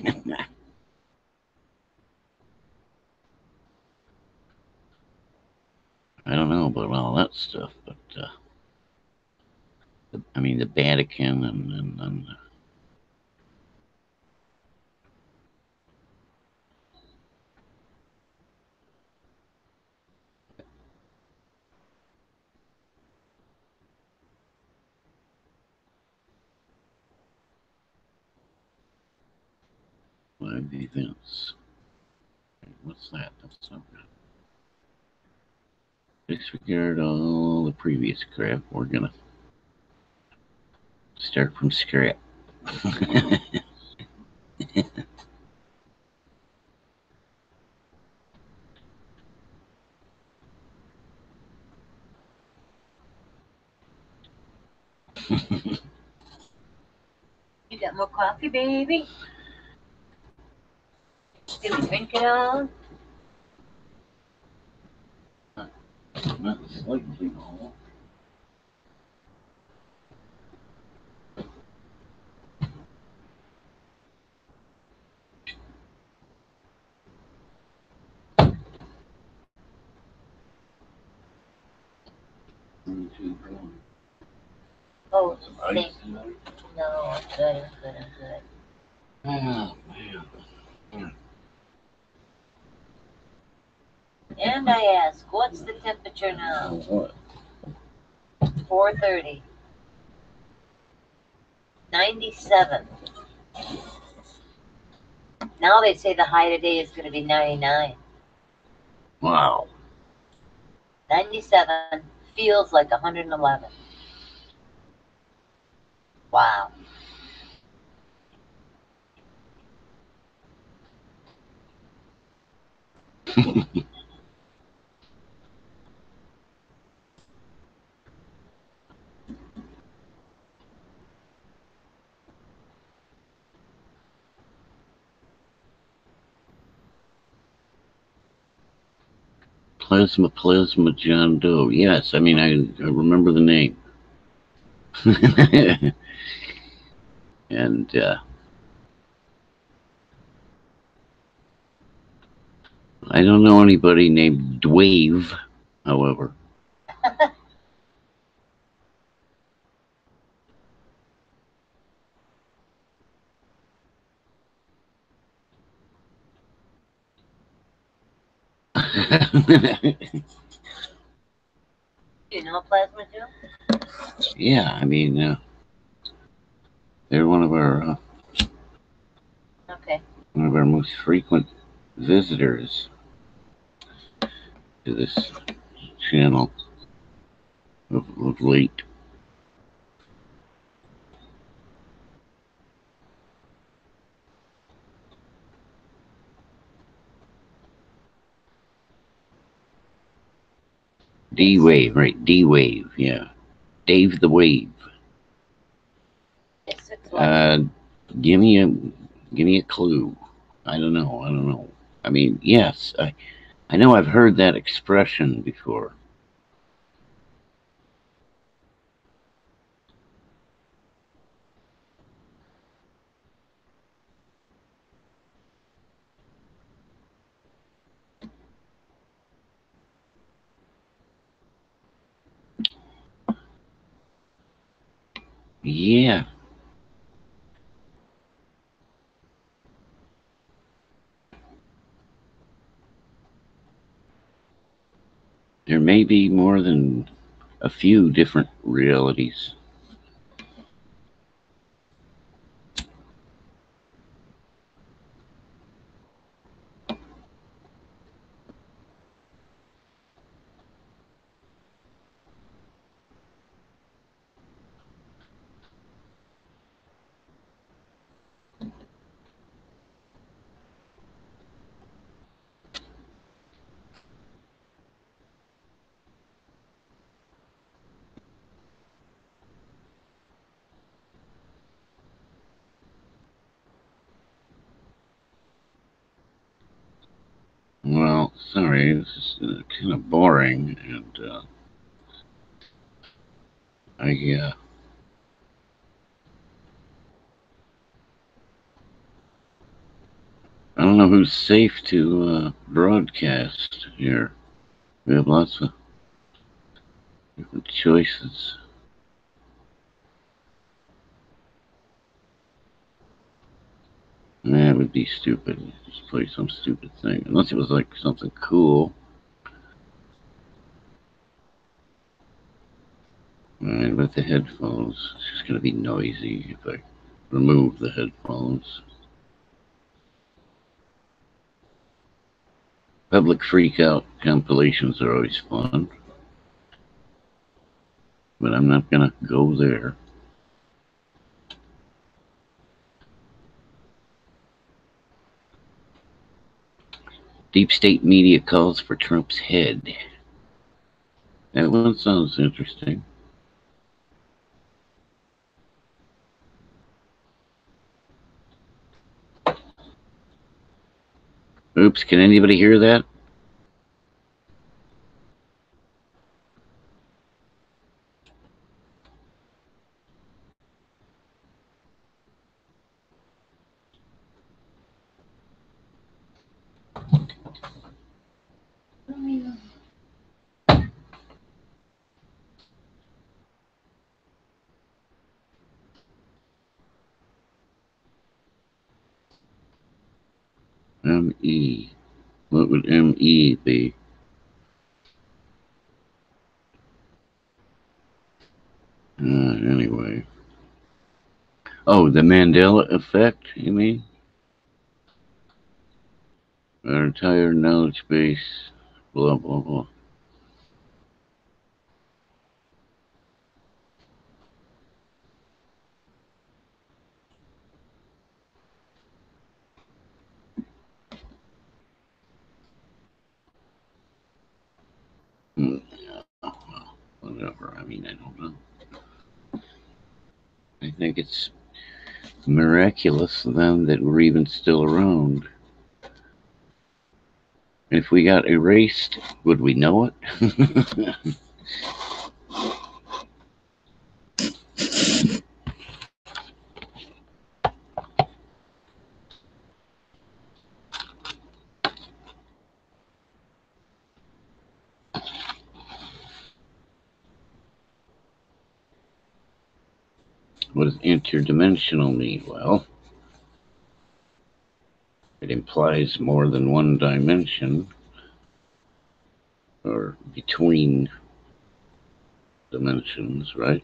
don't know about all that stuff, but I mean the Vatican and live events. What's that? That's not good. Disregard all the previous crap. We're gonna start from scratch. You got more coffee, baby? Did we drink it all? Not slightly all. Oh, Ice thank in there? no, I'm good, I'm good, I'm good. Oh, man. And I ask, what's the temperature now? What? 4:30. 97. Now they say the high today is going to be 99. Wow. 97 feels like 111. Wow. Plasma, John Doe. Yes, I mean, I remember the name. And, I don't know anybody named Dwave, however. You know Plasma Joe? Yeah, I mean, they're one of our Okay. most frequent visitors to this channel of late. D-Wave, right? D-Wave, yeah. Dave the Wave. It's 6:11. Give me a clue. I don't know. I mean, yes, I know I've heard that expression before. Yeah. There may be more than a few different realities. Well, sorry, this is kind of boring, and I don't know who's safe to broadcast here. We have lots of different choices. That would be stupid. Just play some stupid thing. Unless it was like something cool. Alright, with the headphones, it's just going to be noisy if I remove the headphones. Public freak-out compilations are always fun. But I'm not going to go there. Deep state media calls for Trump's head. That one sounds interesting. Oops, can anybody hear that? M-E. What would M-E be? Anyway. Oh, the Mandela effect, you mean? Our entire knowledge base, blah, blah, blah. Whatever, I mean, I don't know. I think it's miraculous then that we're even still around. If we got erased, would we know it? What does interdimensional mean? Well, it implies more than one dimension, or between dimensions, right?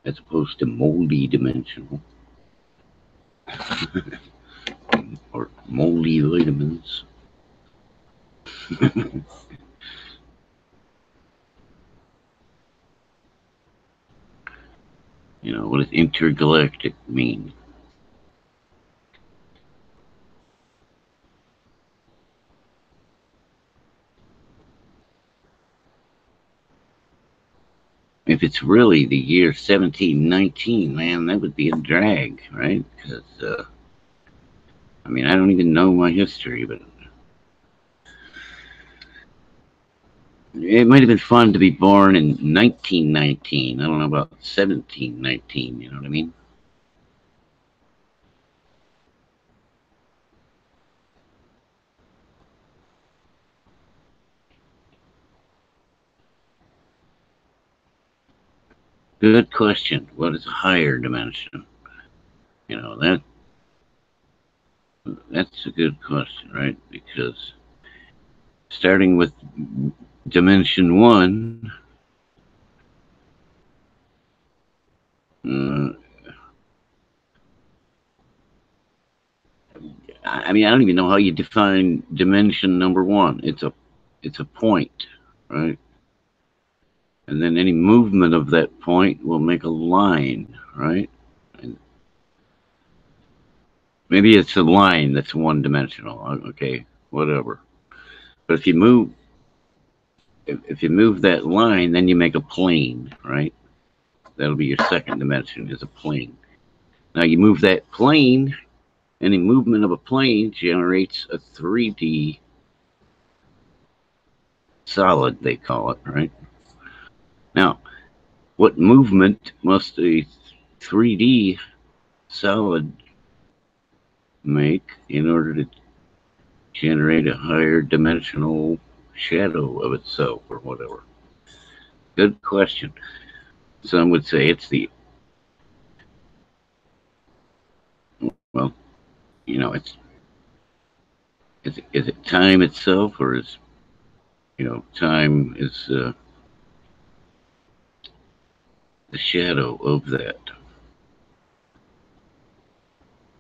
As opposed to multi-dimensional. Or multi-vitamins. You know, what does intergalactic mean? If it's really the year 1719, man, that would be a drag, right? Because, I mean, I don't even know my history, but it might have been fun to be born in 1919. I don't know about 1719, you know what I mean? Good question. What is a higher dimension? You know, that's a good question, right? Because starting with dimension 1, I mean, I don't even know how you define dimension number 1. It's a point, right? And then any movement of that point will make a line, right? And maybe it's a line that's one-dimensional. Okay, whatever. But if you move that line, then you make a plane, right? That'll be your second dimension, is a plane. Now you move that plane, any movement of a plane generates a 3D solid, they call it, right? Now, what movement must a 3D solid make in order to generate a higher dimensional shadow of itself or whatever? Good question. Some would say it's the, well, you know, is it time itself, or is, you know, time is the shadow of that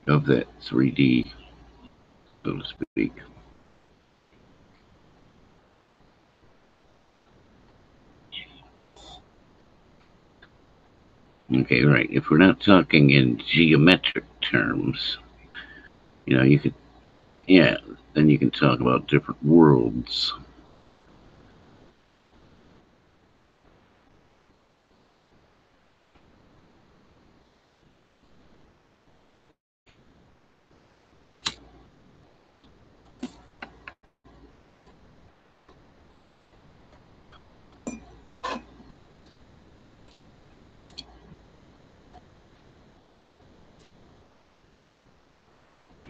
3D, so to speak. Okay, right. If we're not talking in geometric terms, you know, you could, yeah, then you can talk about different worlds.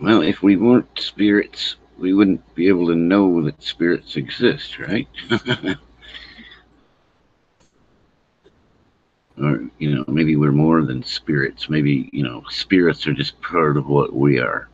Well, if we weren't spirits, we wouldn't be able to know that spirits exist, right? Or, you know, maybe we're more than spirits. Maybe, you know, spirits are just part of what we are.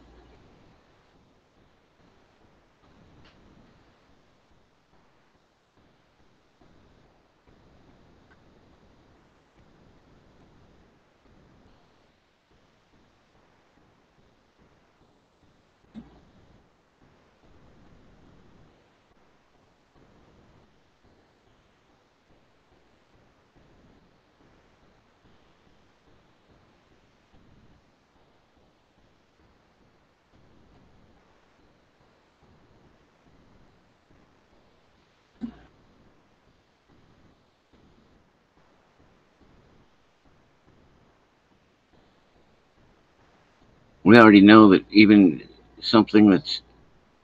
We already know that even something that's,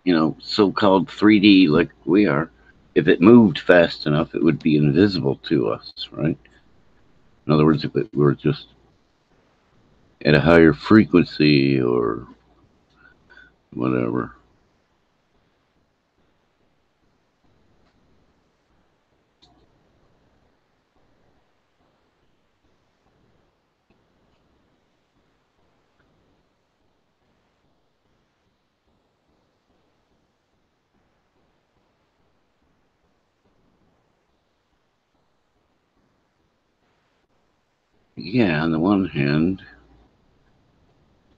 you know, so-called 3D like we are, if it moved fast enough, it would be invisible to us, right? In other words, if it were just at a higher frequency or whatever. Yeah, on the one hand,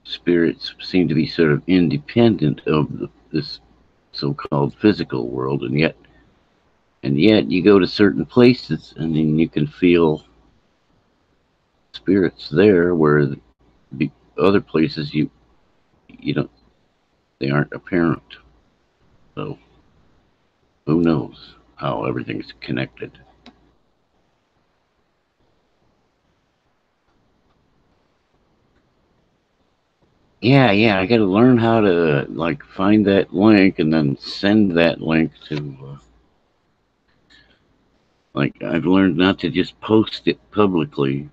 spirits seem to be sort of independent of this so-called physical world, and yet you go to certain places and then you can feel spirits there, where the other places you don't, they aren't apparent. So who knows how everything's connected? Yeah, I got to learn how to like find that link and then send that link to. Like, I've learned not to just post it publicly,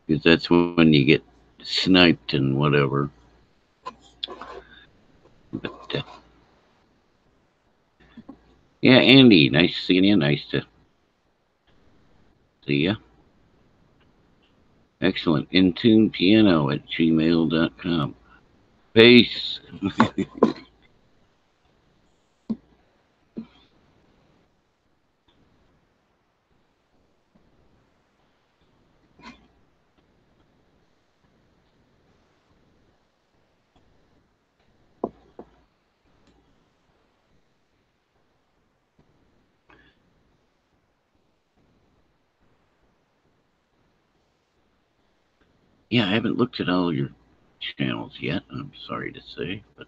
because that's when you get sniped and whatever. But yeah, Andy, nice seeing you. Nice to see you. Excellent. intunepiano@gmail.com. Peace. Yeah, I haven't looked at all your channels yet, I'm sorry to say, but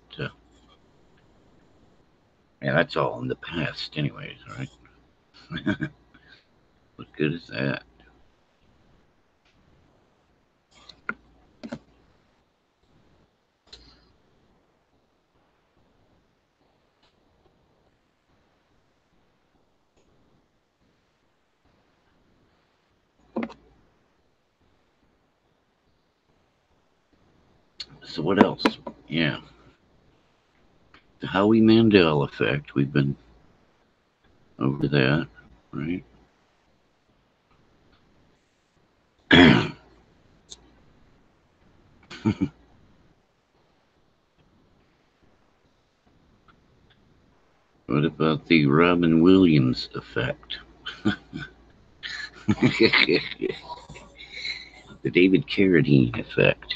yeah, that's all in the past anyways, right? What good is that? So what else? Yeah. The Howie Mandel effect. We've been over that, right? What about the Robin Williams effect? The David Carradine effect.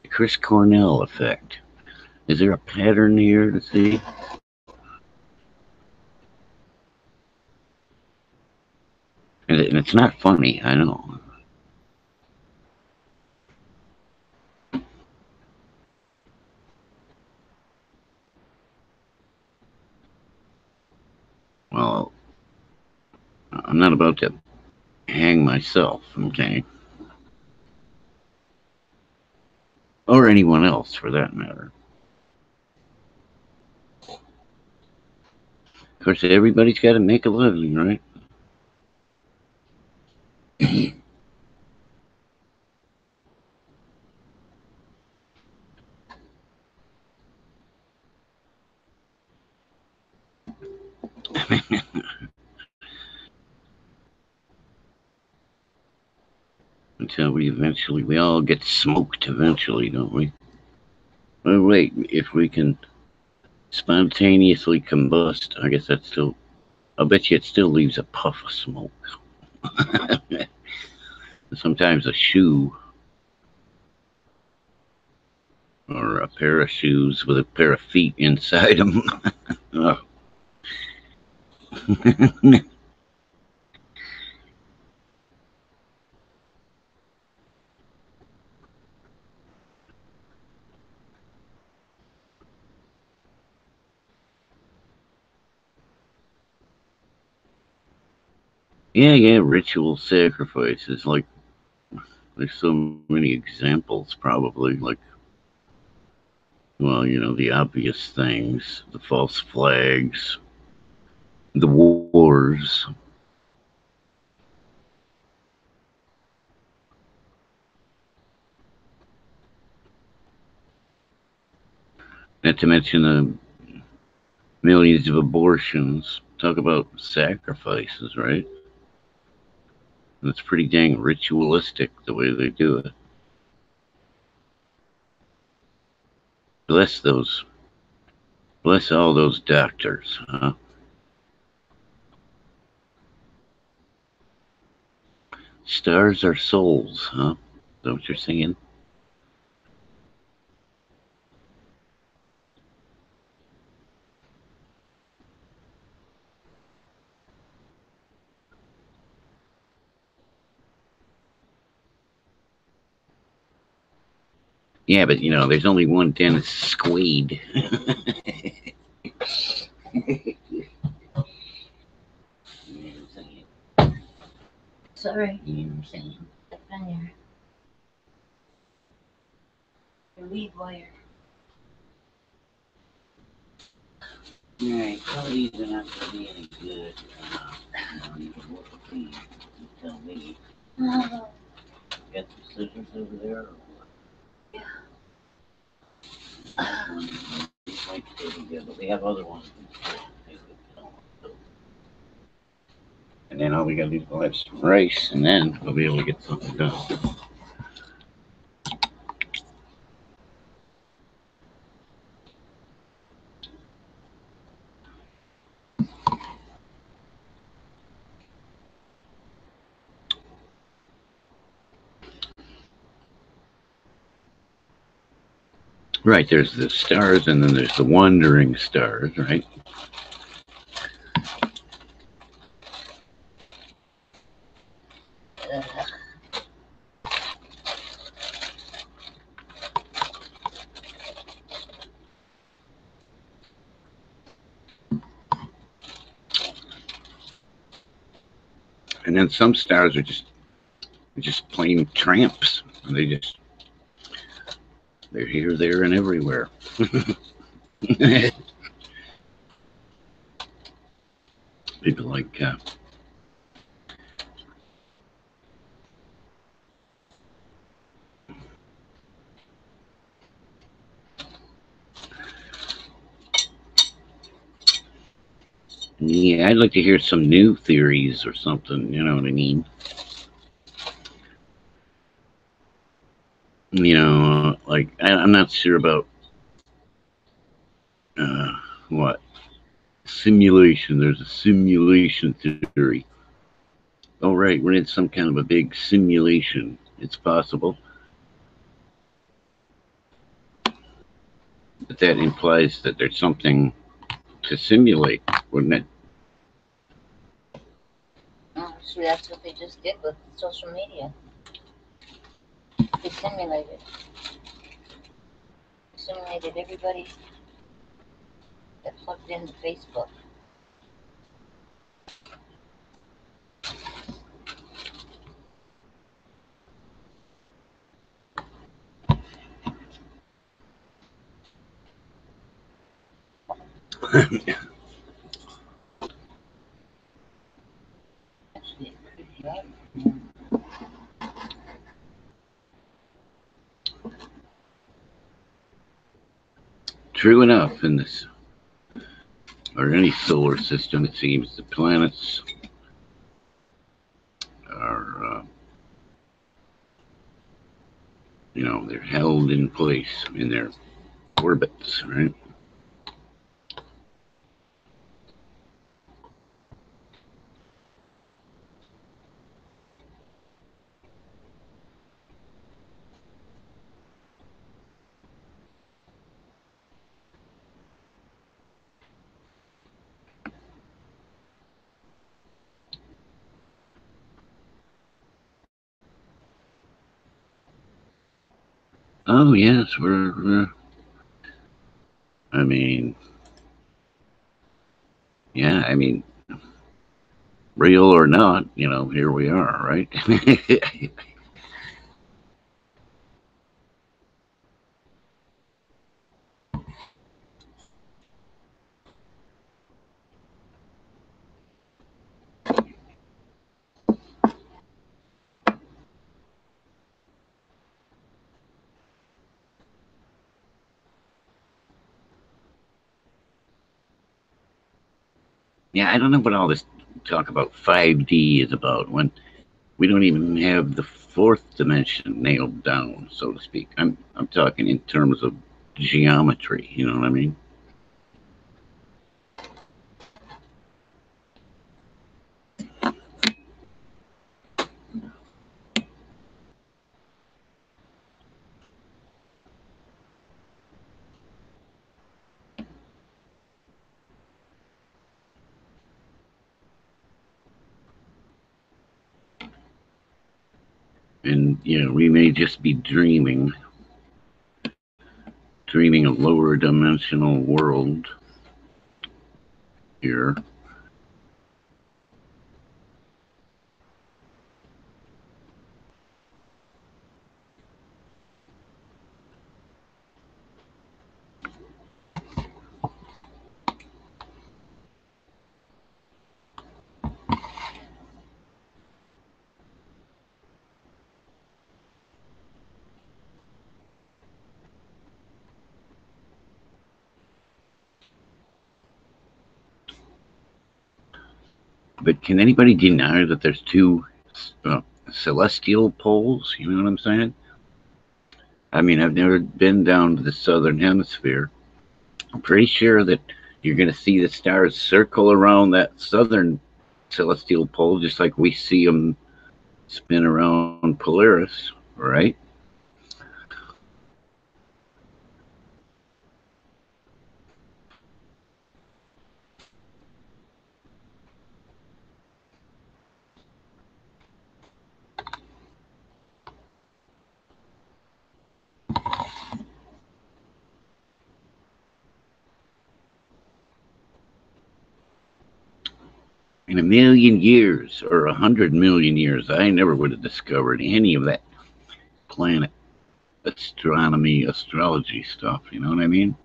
The Chris Cornell effect. Is there a pattern here to see? And it's not funny, I know. Well, I'm not about to hang myself, okay? Or anyone else, for that matter. Of course, everybody's got to make a living, right? Until we all get smoked eventually, don't we? Oh, wait, if we can spontaneously combust, I guess that's still, I'll bet you it still leaves a puff of smoke. Sometimes a shoe or a pair of shoes with a pair of feet inside them. Oh. Yeah, ritual sacrifices. Like, there's so many examples, probably. Like, well, the obvious things, the false flags, the wars. Not to mention the millions of abortions. Talk about sacrifices, right? And it's pretty dang ritualistic the way they do it. Bless all those doctors, huh? Stars are souls, huh? Is that what you're saying? Yeah, but there's only one Dennis Squade. Sorry. You know what I'm saying? Step on your lead wire. Alright, well, these are not going to be any good. I don't even look at these. You tell me. Oh. Got some scissors over there? Or what? These might stay together. We have other ones. And then all we gotta do is we'll have some rice, and then we'll be able to get something done. Right, there's the stars, and then there's the wandering stars, right? And then some stars are just plain tramps. They're here, there, and everywhere. People like Yeah, I'd like to hear some new theories or something. You know what I mean? Like I'm not sure about uh, what simulation. There's a simulation theory. Oh, right, we're in some kind of a big simulation. It's possible, but that implies that there's something to simulate, wouldn't it? Oh, so that's what they just did with social media. They simulated everybody that plugged into Facebook. Actually, it could be right. True enough, in this or any solar system, it seems the planets are, they're held in place in their orbits, right? Oh yes, I mean, yeah, I mean, real or not, here we are, right? Yeah, I don't know what all this talk about 5D is about when we don't even have the fourth dimension nailed down, so to speak. I'm talking in terms of geometry. You know what I mean? And we may just be dreaming a lower dimensional world here. But can anybody deny that there's two celestial poles? You know what I'm saying? I mean, I've never been down to the southern hemisphere. I'm pretty sure that you're going to see the stars circle around that southern celestial pole just like we see them spin around Polaris, right? In a million years or 100 million years, I never would have discovered any of that planet astronomy, astrology stuff. You know what I mean?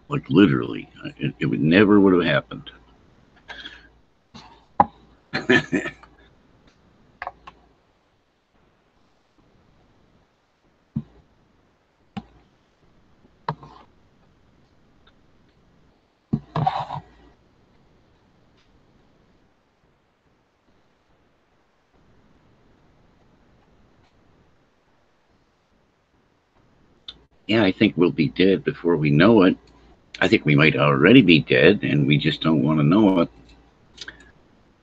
Like literally, it would never would have happened. Yeah, I think we'll be dead before we know it. I think we might already be dead, and we just don't want to know it.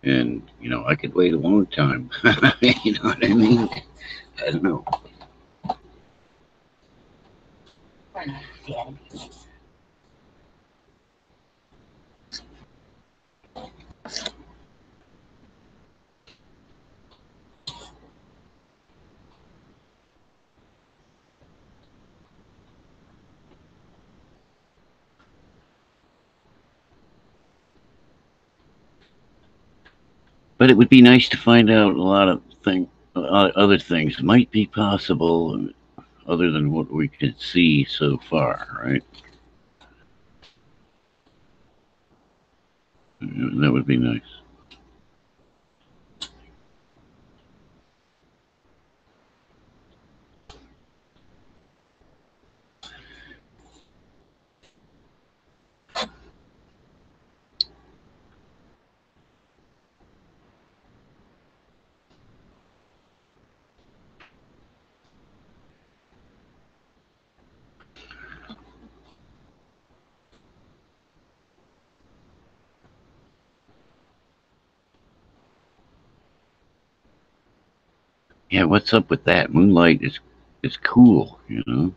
And, you know, I could wait a long time. You know what I mean? I don't know. We're not dead. But it would be nice to find out a lot of other things might be possible other than what we can see so far, right? That would be nice. Yeah, what's up with that? Moonlight is cool, you know.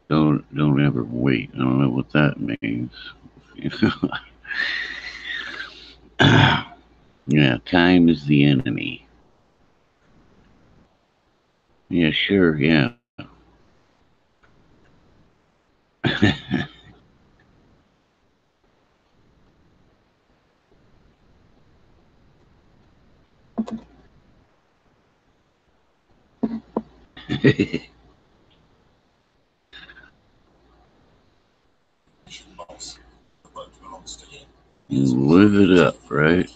Don't ever wait. I don't know what that means. Yeah, time is the enemy. Yeah, sure, yeah. Live it up, right?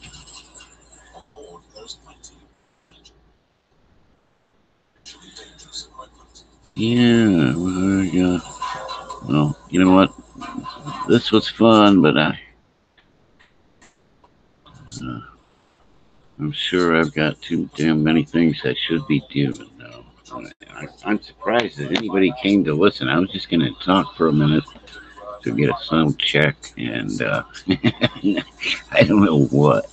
Yeah, well, you know what? This was fun, but I'm sure I've got too damn many things I should be doing now. I'm surprised that anybody came to listen. I was just going to talk for a minute to get a sound check, and I don't know what.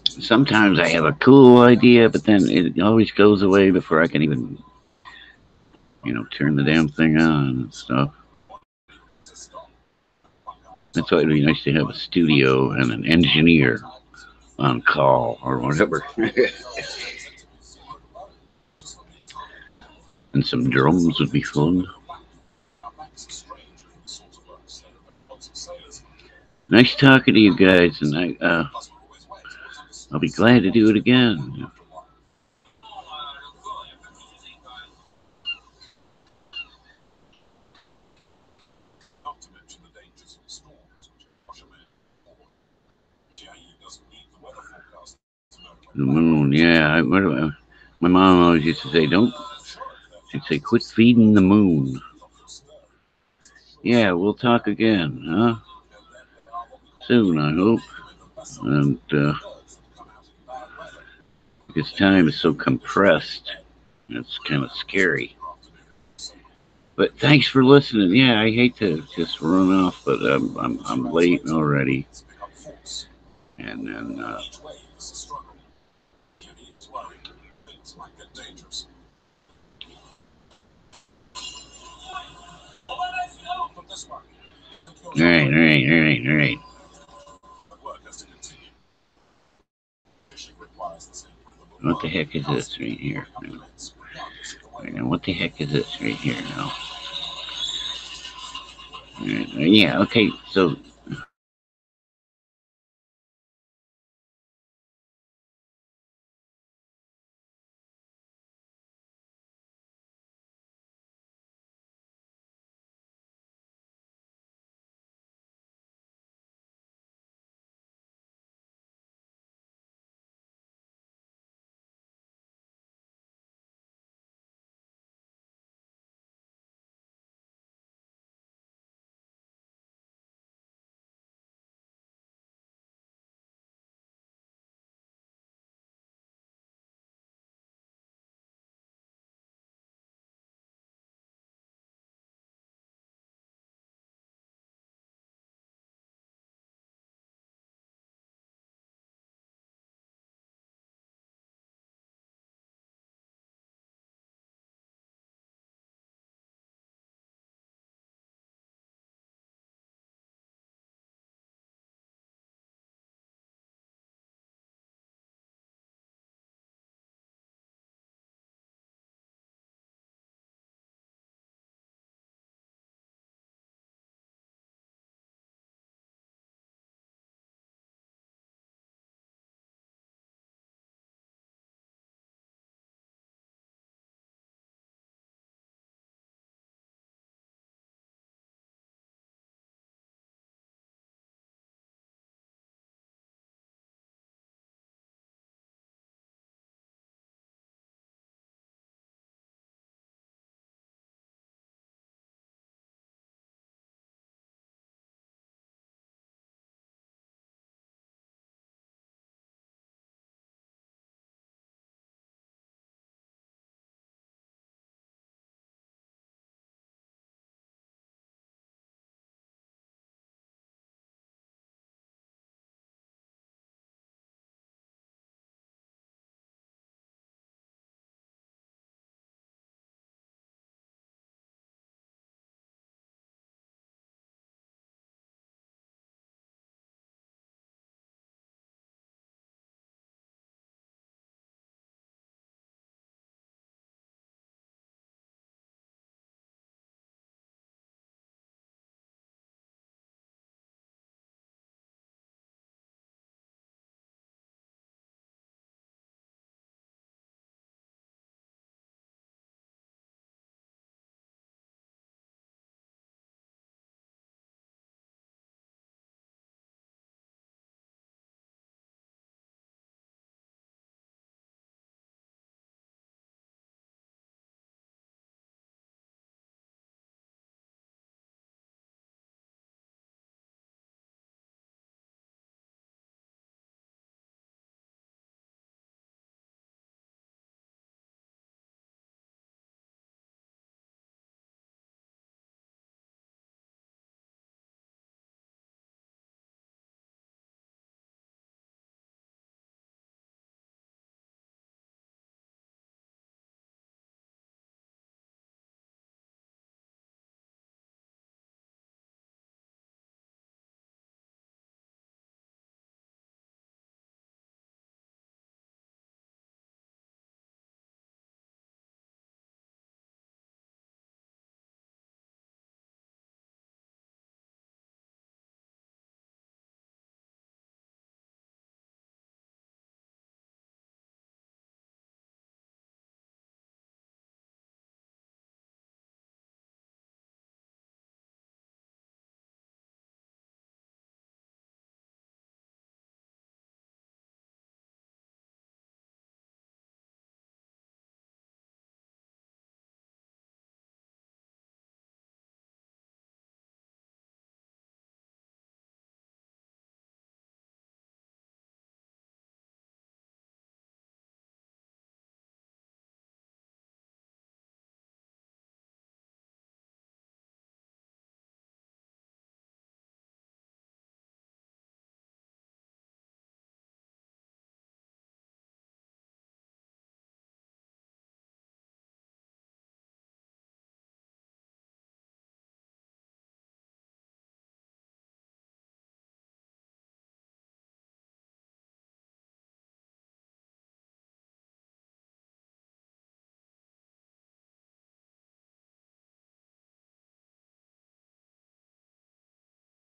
Sometimes I have a cool idea, but then it always goes away before I can even, you know, turn the damn thing on and stuff. That's why it'd be nice to have a studio and an engineer on call or whatever. And some drums would be fun. Nice talking to you guys, and I'll be glad to do it again. The moon, yeah. My mom always used to say, "Don't." She'd say, "Quit feeding the moon." Yeah, we'll talk again, huh? Soon, I hope. And because time is so compressed, it's kind of scary. But thanks for listening. Yeah, I hate to just run off, but I'm late already. And then all right. What the heck is this right here? What the heck is this right here now? Yeah, okay, so